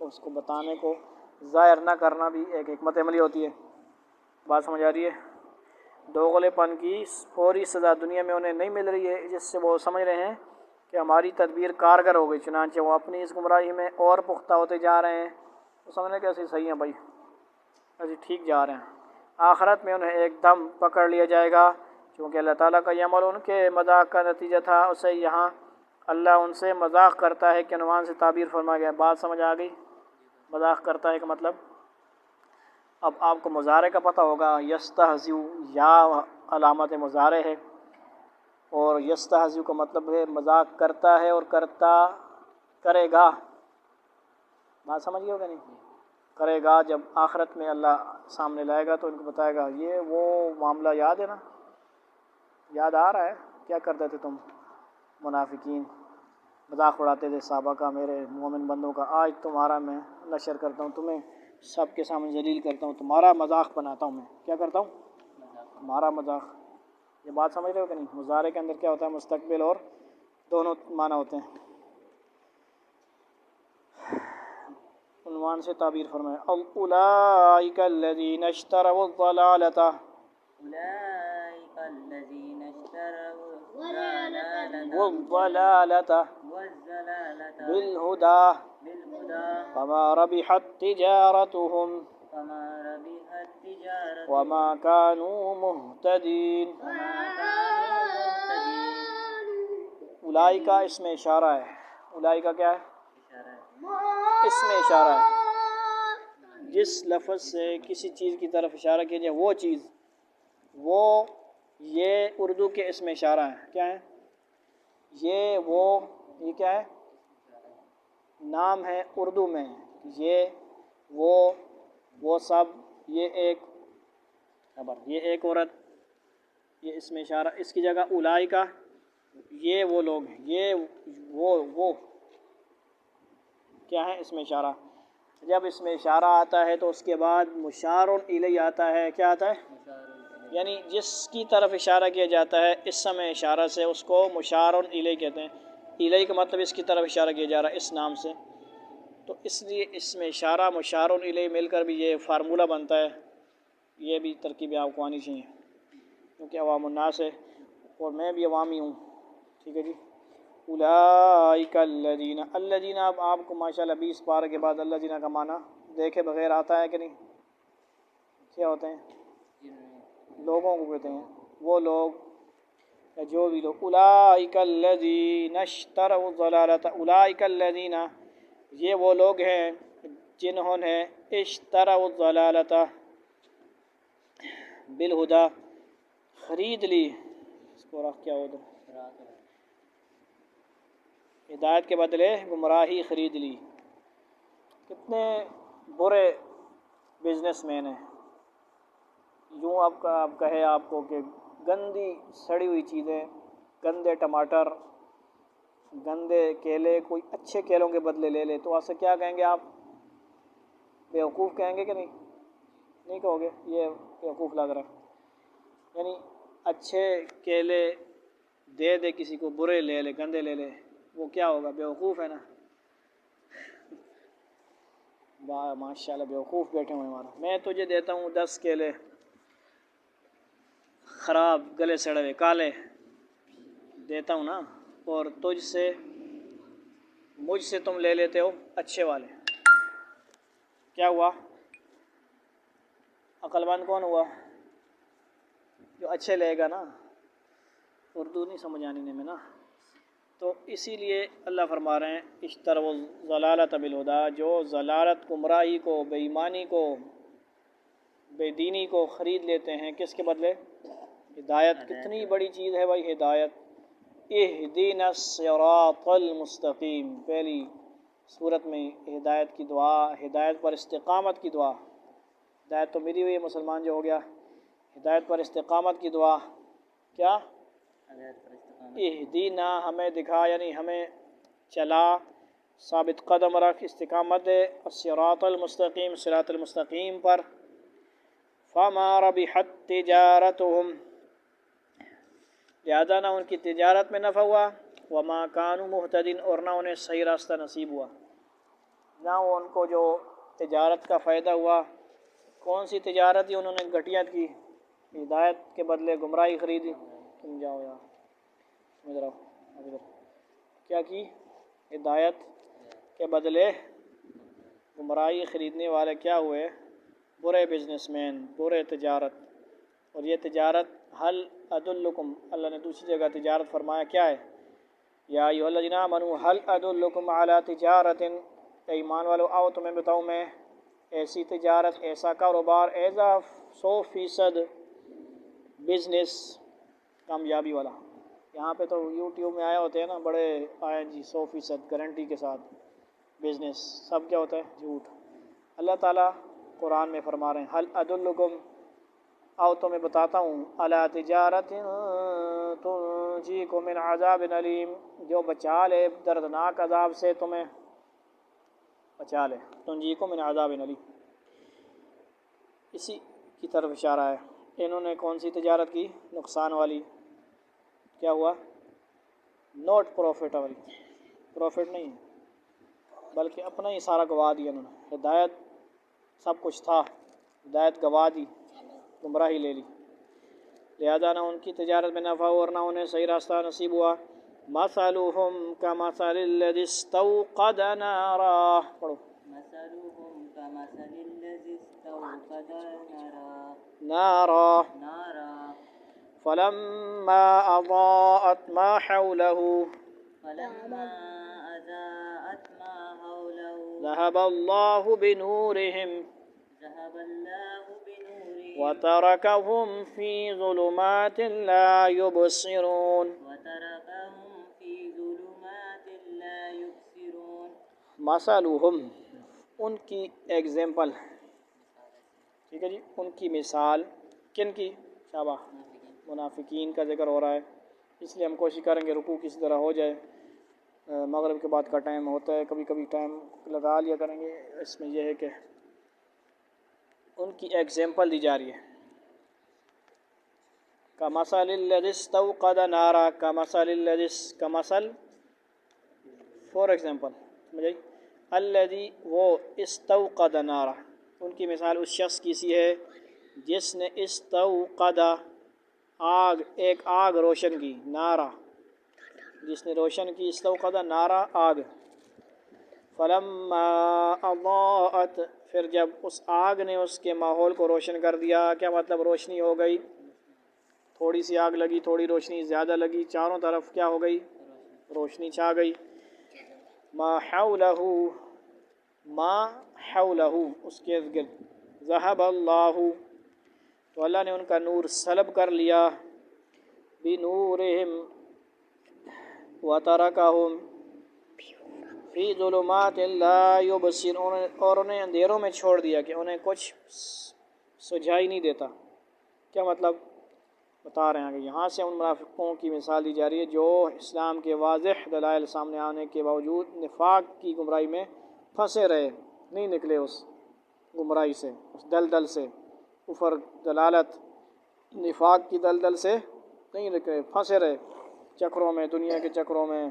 اس کو بتانے کو ظاہر نہ کرنا بھی ایک حکمت عملی ہوتی ہے۔ بات سمجھ آ رہی ہے؟ دوغلے پن کی فوری سزا دنیا میں انہیں نہیں مل رہی ہے، جس سے وہ سمجھ رہے ہیں کہ ہماری تدبیر کارگر ہو گئی، چنانچہ وہ اپنی اس گمراہی میں اور پختہ ہوتے جا رہے ہیں۔ وہ سمجھ رہے ہیں کہ ایسے صحیح ہیں بھائی، ایسے ٹھیک جا رہے ہیں۔ آخرت میں انہیں ایک دم پکڑ لیا جائے گا، چونکہ اللہ تعالیٰ کا یہ عمل ان کے مذاق کا نتیجہ تھا، اسے یہاں اللہ ان سے مذاق کرتا ہے کہ عنوان سے تعبیر فرما گیا۔ بات سمجھ آ گئی؟ مذاق کرتا ہے کہ مطلب اب آپ کو مضارع کا پتہ ہوگا، یستہزئ یا علامت مضارع ہے، اور یستہزئ کا مطلب ہے مذاق کرتا ہے اور کرے گا۔ بات سمجھ گئے ہوگا نہیں؟ کرے گا، جب آخرت میں اللہ سامنے لائے گا تو ان کو بتائے گا، یہ وہ معاملہ یاد ہے نا؟ یاد آ رہا ہے کیا کرتے تھے تم منافقین؟ مذاق اڑاتے تھے صحابہ کا، میرے مومن بندوں کا، آج تمہارا میں نشر کرتا ہوں، تمہیں سب کے سامنے ذلیل کرتا ہوں، تمہارا مذاق بناتا ہوں، میں کیا کرتا ہوں؟ تمہارا مذاق۔ یہ بات سمجھ رہے ہو کہ نہیں؟ مضارع کے اندر کیا ہوتا ہے؟ مستقبل اور دونوں معنی ہوتے ہیں۔ عنوان سے تعبیر فرمائے، اولئک الذین اشتروا الضلالۃ والضلالۃ بالہدی فما ربحت تجارتهم وما كانوا مہتدین۔ اولئک اس میں اشارہ ہے، اولئک کیا ہے؟ اس میں اشارہ ہے، جس لفظ سے کسی چیز کی طرف اشارہ کیا جائے وہ چیز، وہ یہ اردو کے اس میں اشارہ ہے، کیا ہے یہ کیا ہے؟ نام ہے اردو میں، یہ وہ سب، یہ ایک خبر، یہ ایک عورت، یہ اس میں اشارہ، اس کی جگہ اولئک یہ وہ لوگ ہیں، یہ وہ کیا ہے؟ اس میں اشارہ۔ جب اس میں اشارہ آتا ہے تو اس کے بعد مشار الیہ آتا ہے، کیا آتا ہے؟ یعنی جس کی طرف اشارہ کیا جاتا ہے اس سمے اشارہ سے، اس کو مشار الیہ کہتے ہیں۔ الیہ کا مطلب اس کی طرف اشارہ کیا جا رہا ہے اس نام سے، تو اس لیے اس میں اشارہ مشار الیہ مل کر بھی یہ فارمولہ بنتا ہے۔ یہ بھی ترکیبیں آپ کو آنی چاہیے، کیونکہ عوام الناس ہے اور میں بھی عوامی ہوں، ٹھیک ہے جی۔ اولئک الذین اب آپ کو ماشاءاللہ 20 پارے کے بعد الذین کا معنی دیکھے بغیر آتا ہے کہ نہیں؟ کیا ہوتے ہیں؟ لوگوں کو کہتے ہیں، وہ لوگ یا جو بھی لوگ۔ اولئک الذین اشتروا الضلالۃ، اولئک الذین یہ وہ لوگ ہیں جنہوں نے اشتروا الضلالۃ بالہدا خرید لی، اس کو رکھ کیا ادھر، ہدایت کے بدلے گمراہی خرید لی۔ کتنے برے بزنس مین ہیں، یوں آپ کہے آپ کو کہ گندی سڑی ہوئی چیزیں، گندے ٹماٹر، گندے کیلے، کوئی اچھے کیلوں کے بدلے لے لے تو آپ سے کیا کہیں گے؟ آپ بیوقوف کہیں گے کہ نہیں کہو گے؟ یہ بیوقوف لگ رہا ہے، یعنی اچھے کیلے دے دے کسی کو، برے لے لے، گندے لے لے، وہ کیا ہوگا؟ بیوقوف ہے نا۔ واہ ماشاء اللہ، بیوقوف بیٹھے ہوئے ہمارا۔ میں تجھے دیتا ہوں 10 کیلے خراب، گلے سڑے ہوئے، کالے دیتا ہوں نا، اور مجھ سے تم لے لیتے ہو اچھے والے، کیا ہوا؟ عقل مند کون ہوا؟ جو اچھے لے گا نا۔ اردو نہیں سمجھ آنی میں نا، تو اسی لیے اللہ فرما رہے ہیں اشتروا الضلالۃ بالہدیٰ، جو ضلالت، گمراہی کو، بے ایمانی کو، بے دینی کو خرید لیتے ہیں، کس کے بدلے؟ ہدایت۔ کتنی بڑی چیز ہے بھائی ہدایت۔ اہدنا الصراط المستقیم، پہلی صورت میں ہدایت کی دعا، ہدایت پر استقامت کی دعا۔ ہدایت تو ملی ہوئی ہے، مسلمان جو ہو گیا، ہدایت پر استقامت کی دعا کیا؟ اہدنا، ہمیں دکھا، یعنی ہمیں چلا، ثابت قدم رکھ، استقامت الصراط المستقیم، صراط المستقیم پر۔ فما ربحت تجارتهم، لہذا نہ ان کی تجارت میں نفع ہوا، وما كانوا مہتدین، اور نہ انہیں صحیح راستہ نصیب ہوا، نہ ان کو جو تجارت کا فائدہ ہوا۔ کون سی تجارت ہی انہوں نے گھٹیا کی؟ ہدایت کے بدلے گمراہی خریدی۔ تم جاؤ یار، ادھر آؤ، ادھر کیا کی؟ ہدایت کے بدلے گمراہی خریدنے والے کیا ہوئے؟ برے بزنس مین، برے تجارت۔ اور یہ تجارت حل ادلکم، اللہ نے دوسری جگہ تجارت فرمایا کیا ہے؟ یا ایھا الذین آمنوا هل ادلکم علی تجارت، اے ایمان والو آؤ تمہیں بتاؤں میں ایسی تجارت، ایسا کاروبار، ایسا 100% بزنس کامیابی والا۔ یہاں پہ تو یوٹیوب میں آئے ہوتے ہیں نا بڑے، آئے جی 100% گارنٹی کے ساتھ بزنس، سب کیا ہوتا ہے؟ جھوٹ۔ اللہ تعالیٰ قرآن میں فرما رہے ہیں حل ادلکم، آؤ تو میں بتاتا ہوں، علی تجارت تنجیکم من عذاب علیم، جو بچا لے دردناک عذاب سے، تمہیں بچا لے، تنجیکم من عذاب علیم، اسی کی طرف اشارہ ہے۔ انہوں نے کون سی تجارت کی؟ نقصان والی۔ کیا ہوا؟ نوٹ پروفیٹیبل، پروفٹ نہیں بلکہ اپنا ہی سارا گوا دیا انہوں نے۔ ہدایت سب کچھ تھا، ہدایت گوا دی، گمراہی لے لی، لہذا نہ ان کی تجارت میں نفع ہوا اور نہ انہیں صحیح راستہ نصیب ہوا۔ مثلهم كمثل الذي استوقد نارا، پڑھو، مثلهم كمثل الذي استوقد نارا نارا فلما أضاءت ما حوله فلما أضاءت ما حوله ذهب الله بنورهم ذهب الله بنورهم وتركهم في ظلمات لا يبصرون وتركهم في ظلمات لا يبصرون۔ مثلهم، ان کی ایگزامپل، ٹھیک ہے جی، ان کی مثال، کن کی؟ شابہ، منافقین کا ذکر ہو رہا ہے، اس لیے ہم کوشش کریں گے رکوع کسی طرح ہو جائے۔ مغرب کے بعد کا ٹائم ہوتا ہے، کبھی کبھی ٹائم لگا لیا کریں گے۔ اس میں یہ ہے کہ ان کی ایگزامپل دی جا رہی ہے، کمثل الذی استوقد نارا، کمثل فار ایگزامپل، سمجھ آئی؟ الذی، وہ، استوقد نارا، ان کی مثال اس شخص کی سی ہے جس نے استوقد، ایک آگ روشن کی، نارا، جس نے روشن کی، استوقد نارا، آگ، فلما اضاءت، پھر جب اس آگ نے اس کے ماحول کو روشن کر دیا، کیا مطلب؟ روشنی ہو گئی، تھوڑی سی آگ لگی، تھوڑی روشنی زیادہ لگی، چاروں طرف کیا ہو گئی؟ روشنی چھا گئی۔ ما حولہ، اس کے ارد گرد، ذہب اللہ، تو اللہ نے ان کا نور سلب کر لیا، بنورہم وترکہم فی ظلمات لا یبصرون، اور انہیں اندھیروں میں چھوڑ دیا کہ انہیں کچھ سجائی نہیں دیتا۔ کیا مطلب بتا رہے ہیں کہ یہاں سے ان منافقوں کی مثال دی جا رہی ہے جو اسلام کے واضح دلائل سامنے آنے کے باوجود نفاق کی گمراہی میں پھنسے رہے، نہیں نکلے اس گمراہی سے، اس دلدل سے، کفر، دلالت، نفاق کی دلدل سے نہیں نکلے، پھنسے رہے چکروں میں، دنیا کے چکروں میں،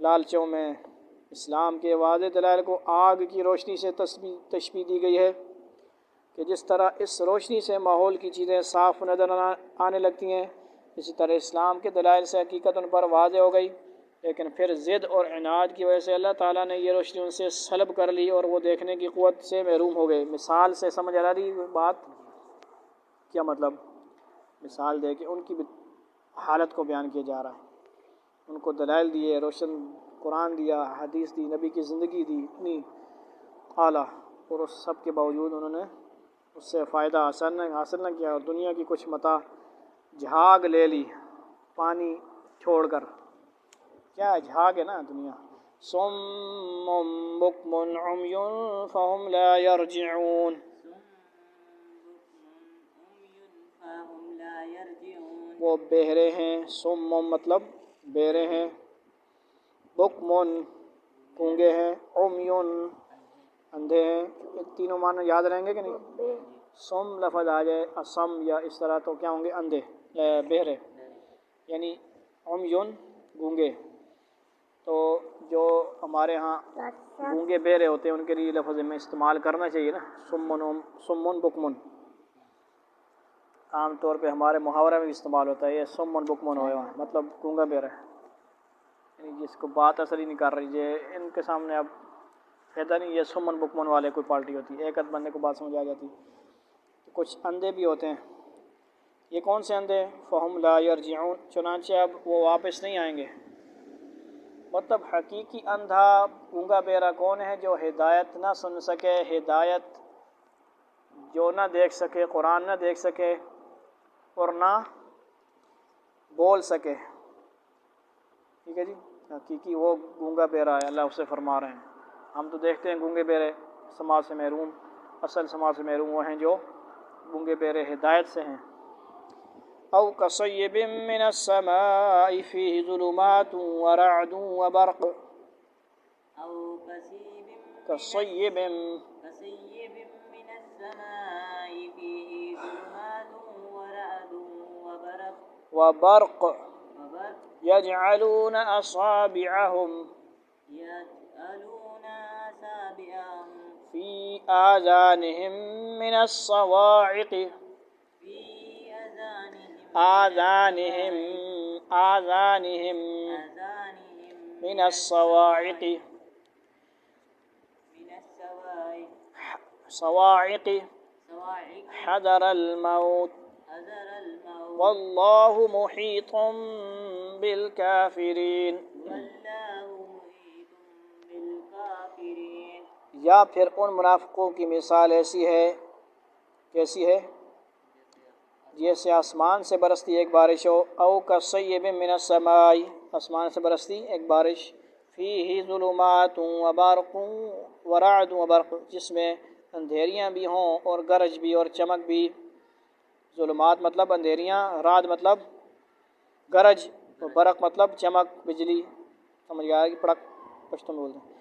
لالچوں میں۔ اسلام کے واضح دلائل کو آگ کی روشنی سے تشبیہ دی گئی ہے کہ جس طرح اس روشنی سے ماحول کی چیزیں صاف نظر آنے لگتی ہیں، اسی طرح اسلام کے دلائل سے حقیقت ان پر واضح ہو گئی، لیکن پھر ضد اور عناد کی وجہ سے اللہ تعالیٰ نے یہ روشنی ان سے سلب کر لی اور وہ دیکھنے کی قوت سے محروم ہو گئے۔ مثال سے سمجھ آ رہی بات؟ کیا مطلب؟ مثال دے کے ان کی حالت کو بیان کیا جا رہا ہے، ان کو دلائل دیے، روشن قرآن دیا، حدیث دی، نبی کی زندگی دی، اتنی اعلیٰ، اور اس سب کے باوجود انہوں نے اس سے فائدہ حاصل نہ کیا اور دنیا کی کچھ متاع جھاگ لے لی پانی چھوڑ کر۔ کیا جھاگ ہے نا دنیا۔ صم بکم عمی فہم لا یرجعون، فهم لا يرجعون، وہ بہرے ہیں، صم مطلب بہرے ہیں، بکمن گونگے ہیں، عمیون اندھے ہیں۔ یہ تینوں معنی یاد رہیں گے کہ نہیں؟ صم لفظ آ جائے اسم یا اس طرح تو کیا ہوں گے؟ اندھے، بہرے، یعنی عمیون گونگے۔ تو جو ہمارے ہاں گونگے بہرے ہوتے ہیں ان کے لیے لفظ میں استعمال کرنا چاہیے نا، سمن بکمن۔ عام طور پہ ہمارے محاورہ میں بھی استعمال ہوتا ہے، یہ سمن بکمن ہوئے وہاں، مطلب گونگا بہرا ہے، یعنی جس کو بات اثر ہی نہیں کر رہی ہے ان کے سامنے اب فائدہ نہیں۔ یہ سمن بکمن والے کوئی پارٹی ہوتی ہے، ایک آدھ بندے کو بات سمجھ آ جاتی۔ تو کچھ اندھے بھی ہوتے ہیں، یہ کون سے اندھے؟ فہم لا یرجعون، چنانچہ اب وہ واپس نہیں آئیں گے۔ مطلب حقیقی اندھا گونگا بہرا کون ہے؟ جو ہدایت نہ سن سکے، ہدایت جو نہ دیکھ سکے، قرآن نہ دیکھ سکے اور نہ بول سکے، ٹھیک ہے جی، حقیقی وہ گونگا بہرا ہے، اللہ اس سے فرما رہے ہیں۔ ہم تو دیکھتے ہیں گونگے بہرے سماج سے محروم، اصل سماج سے محروم وہ ہیں جو گونگے بہرے ہدایت سے ہیں۔ او کصیب من السماء فیہ ظلمات ورعد وبرق، أو کصیب كصيب من السماء فيه ظلمات ورعد وبرق وبرق يجعلون أصابعهم يجعلون أصابعهم في آذانهم من الصواعق في آذانهم آذانهم من الصواعق صواعق حذر الموت والله محيط بالكافرين، یا پھر ان منافقوں کی مثال ایسی ہے، کیسی ہے؟ جیسے آسمان سے برستی ایک بارش ہو، او کصیب من السماء، آسمان سے برستی ایک بارش، فیہ ظلمات وبرق ورعد وبرق، جس میں اندھیریاں بھی ہوں اور گرج بھی اور چمک بھی۔ ظلمات مطلب اندھیریاں، رعد مطلب گرج، اور برق مطلب چمک، بجلی، سمجھ گیا کہ پڑک پشتو میں بولتے ہیں۔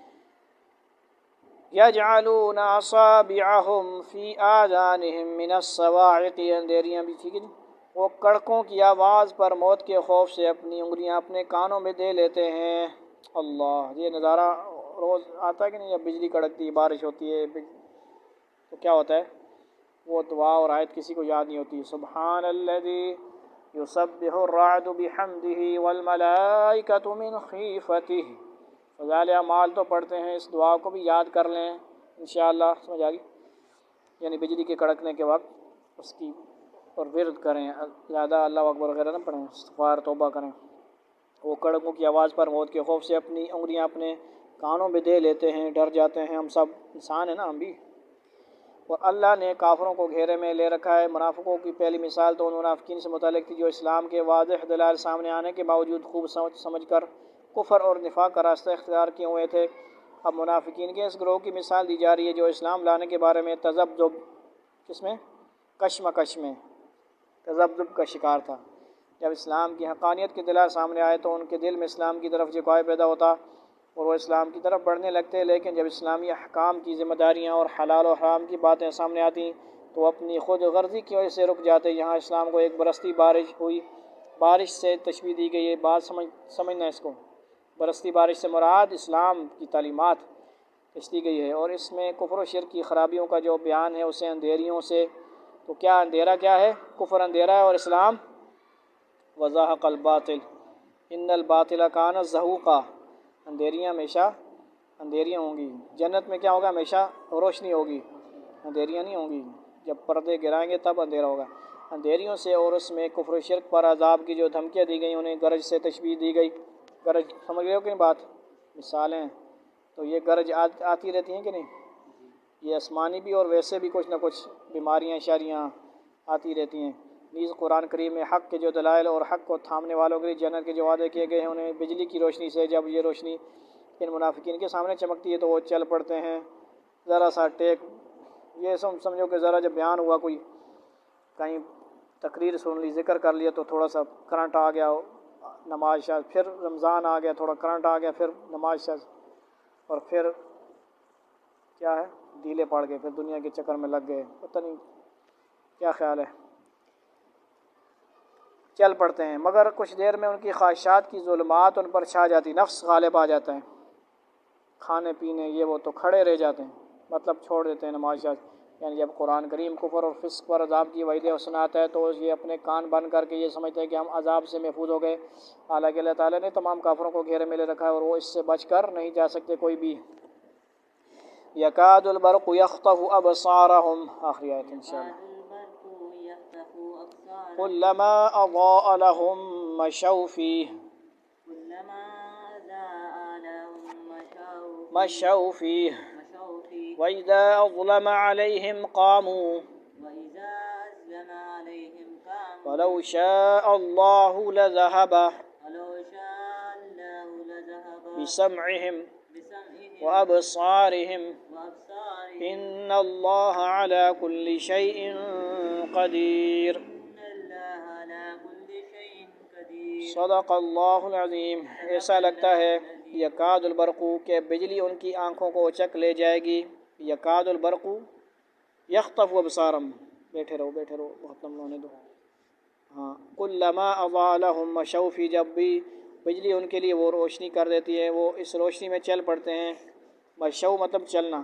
یجعلون اصابعهم فی آذانهم من الصواعق، اندھیریاں بھی، ٹھیک ہے جی، وہ کڑکوں کی آواز پر موت کے خوف سے اپنی انگلیاں اپنے کانوں میں دے لیتے ہیں۔ اللہ، یہ نظارہ روز آتا ہے کہ نہیں؟ جب بجلی کڑکتی ہے، بارش ہوتی ہے تو کیا ہوتا ہے؟ وہ دعا اور آیت کسی کو یاد نہیں ہوتی، سبحان الذی یسبح الرعد بحمدہ والملائکۃ من خیفتہ۔ فضائل اعمال تو پڑھتے ہیں، اس دعا کو بھی یاد کر لیں انشاءاللہ، سمجھ آ گئی؟ یعنی بجلی کے کڑکنے کے وقت اس کی اور ورد کریں، زیادہ اللہ اکبر وغیرہ نہ پڑھیں، استغفار توبہ کریں۔ وہ کڑکوں کی آواز پر موت کے خوف سے اپنی انگلیاں اپنے کانوں میں دے لیتے ہیں، ڈر جاتے ہیں، ہم سب انسان ہیں نا، ہم بھی۔ اور اللہ نے کافروں کو گھیرے میں لے رکھا ہے۔ منافقوں کی پہلی مثال تو ان منافقین سے متعلق تھی جو اسلام کے واضح دلائل سامنے آنے کے باوجود خوب سمجھ کر کفر اور نفاق کا راستہ اختیار کیے ہوئے تھے۔ اب منافقین کے اس گروہ کی مثال دی جا رہی ہے جو اسلام لانے کے بارے میں تذبذب کس میں کشمکش میں تذبذب کا شکار تھا۔ جب اسلام کی حقانیت کے دلائل سامنے آئے تو ان کے دل میں اسلام کی طرف جھکاؤ پیدا ہوتا اور وہ اسلام کی طرف بڑھنے لگتے، لیکن جب اسلامی احکام کی ذمہ داریاں اور حلال و حرام کی باتیں سامنے آتیں تو اپنی خود غرضی کی وجہ سے رک جاتے۔ یہاں اسلام کو ایک برستی بارش سے تشبیہ دی گئی ہے۔ بات سمجھنا اس کو، برستی بارش سے مراد اسلام کی تعلیمات دی گئی ہے، اور اس میں کفر و شرک کی خرابیوں کا جو بیان ہے اسے اندھیریوں سے، تو کیا اندھیرا کیا ہے؟ کفر اندھیرا ہے اور اسلام وضاحق الباطل ان الباطل کان زہوقا، اندھیریاں ہمیشہ اندھیریاں ہوں گی۔ جنت میں کیا ہوگا؟ ہمیشہ روشنی ہوگی، اندھیریاں نہیں ہوں گی۔ جب پردے گرائیں گے تب اندھیرا ہوگا۔ اندھیریوں سے اور اس میں کفر و شرک پر عذاب کی جو دھمکیاں دی گئی انہیں گرج سے تشبیہ دی گئی۔ گرج سمجھ گئے ہو کہ بات؟ مثالیں تو یہ گرج آتی رہتی ہیں کہ نہیں؟ یہ آسمانی بھی اور ویسے بھی کچھ نہ کچھ بیماریاں شاریاں آتی رہتی ہیں۔ نیز قرآن کریم میں حق کے جو دلائل اور حق کو تھامنے والوں کے لیے جنت کے جو وعدے کیے گئے ہیں انہیں بجلی کی روشنی سے، جب یہ روشنی ان منافقین کے سامنے چمکتی ہے تو وہ چل پڑتے ہیں۔ ذرا سا یہ سمجھو کہ ذرا جب بیان ہوا، کوئی کہیں تقریر سن لی، ذکر کر لیا تو تھوڑا سا کرنٹ آ گیا، نماز شاید، پھر رمضان آ گیا، تھوڑا کرنٹ آ گیا، پھر نماز شاید، اور پھر کیا ہے ڈھیلے پڑ گئے، پھر دنیا کے چکر میں لگ گئے، پتہ نہیں کیا خیال ہے، چل پڑتے ہیں، مگر کچھ دیر میں ان کی خواہشات کی ظلمات ان پر چھا جاتی، نفس غالب آ جاتا ہے، کھانے پینے یہ وہ، تو کھڑے رہ جاتے ہیں، مطلب چھوڑ دیتے ہیں نماز شاید۔ یعنی جب قرآن کریم کفر اور فسق پر عذاب کی وعدیں سناتا ہے تو یہ اپنے کان بند کر کے یہ سمجھتے ہیں کہ ہم عذاب سے محفوظ ہو گئے، حالانکہ اللہ تعالیٰ نے تمام کافروں کو گھیرے میں لے رکھا ہے اور وہ اس سے بچ کر نہیں جا سکتے کوئی بھی۔ یکاد البرق یخطف ابصارہم، آخری آیت انشاءاللہ۔ کلما اضاء لهم مشوا فیہ وَإِذَا أَظْلَمَ عَلَيْهِمْ قَامُوا وَلَوْ شَاءَ اللَّهُ لَذَهَبَ بِسَمْعِهِمْ وَأَبْصَارِهِمْ إِنَّ اللَّهَ عَلَى كُلِّ شَيْءٍ قَدِيرٌ۔ صدق اللہ العظیم۔ ایسا لگتا ہے یکاد البرق کہ بجلی ان کی آنکھوں کو اچک لے جائے گی۔ یکاد البرق یخطف ابصارہم، بیٹھے رہو بہت لمبا ہونے دو۔ ہاں، کلما اضاء لهم مشوا فیہ، جب بھی بجلی ان کے لیے وہ روشنی کر دیتی ہے وہ اس روشنی میں چل پڑتے ہیں۔ مشوا مطلب چلنا۔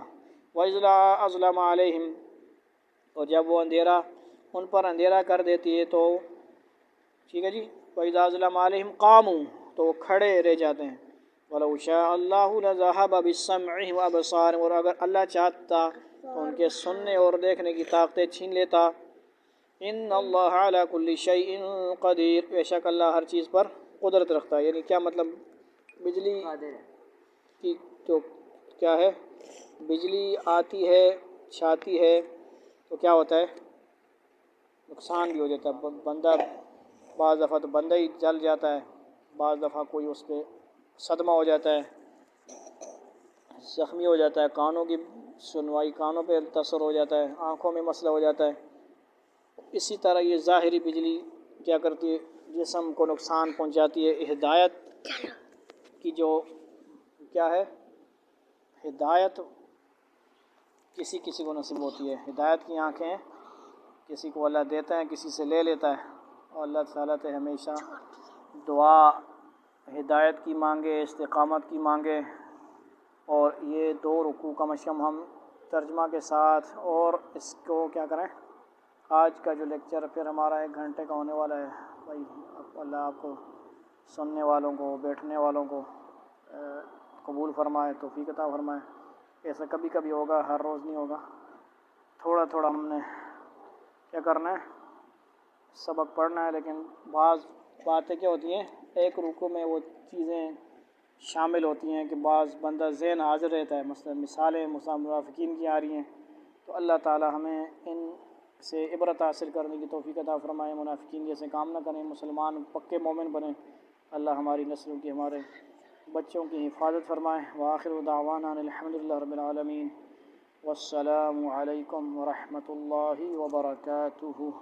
وَإِذَا أَظْلَمَ عَلَيْهِمْ، اور جب وہ اندھیرا ان پر اندھیرا کر دیتی ہے تو ٹھیک ہے جی، وَإِذَا أَظْلَمَ عَلَيْهِمْ قَامُوا، تو وہ کھڑے رہ جاتے ہیں۔ وَلَوْ شَاءَ اللَّهُ لَذَهَبَ بِسَمْعِهِمْ وَأَبْصَارِهِمْ، اور اگر اللہ چاہتا تو ان کے سننے اور دیکھنے کی طاقتیں چھین لیتا۔ ان اللہ علی کل شیء قدیر، بے شک اللہ ہر چیز پر قدرت رکھتا ہے۔ یعنی کیا مطلب؟ بجلی کی تو کیا ہے، بجلی آتی ہے چھاتی ہے تو کیا ہوتا ہے؟ نقصان بھی ہو جاتا ہے، بندہ بعض دفعہ تو بندہ ہی جل جاتا ہے، بعض دفعہ کوئی اس پہ صدمہ ہو جاتا ہے، زخمی ہو جاتا ہے، کانوں کی سنوائی، کانوں پہ اثر ہو جاتا ہے، آنکھوں میں مسئلہ ہو جاتا ہے۔ اسی طرح یہ ظاہری بجلی کیا کرتی ہے؟ جسم کو نقصان پہنچاتی ہے۔ ہدایت کی جو کیا ہے، ہدایت کسی کسی کو نصیب ہوتی ہے۔ ہدایت کی آنکھیں کسی کو اللہ دیتا ہے، کسی سے لے لیتا ہے، اور اللہ تعالیٰ سے ہمیشہ دعا ہدایت کی مانگے، استقامت کی مانگے۔ اور یہ 2 رکوع کم از کم ہم ترجمہ کے ساتھ، اور اس کو کیا کریں، آج کا جو لیکچر پھر ہمارا 1 گھنٹے کا ہونے والا ہے بھائی، اللہ آپ کو سننے والوں کو، بیٹھنے والوں کو قبول فرمائے، توفیق عطا فرمائے۔ ایسا کبھی کبھی ہوگا، ہر روز نہیں ہوگا، تھوڑا تھوڑا ہم نے کیا کرنا ہے، سبق پڑھنا ہے۔ لیکن بعض باتیں کیا ہوتی ہیں، ایک رکوع میں وہ چیزیں شامل ہوتی ہیں کہ بعض بندہ ذہن حاضر رہتا ہے، مثلا مثالیں منافقین کی آ رہی ہیں تو اللہ تعالی ہمیں ان سے عبرت حاصل کرنے کی توفیق عطا فرمائے، منافقین جیسے کام نہ کریں، مسلمان پکے مومن بنیں، اللہ ہماری نسلوں کی، ہمارے بچوں کی حفاظت فرمائے۔ وآخر دعوانا الحمدللہ رب العالمین، والسلام علیکم ورحمۃ اللہ وبرکاتہ۔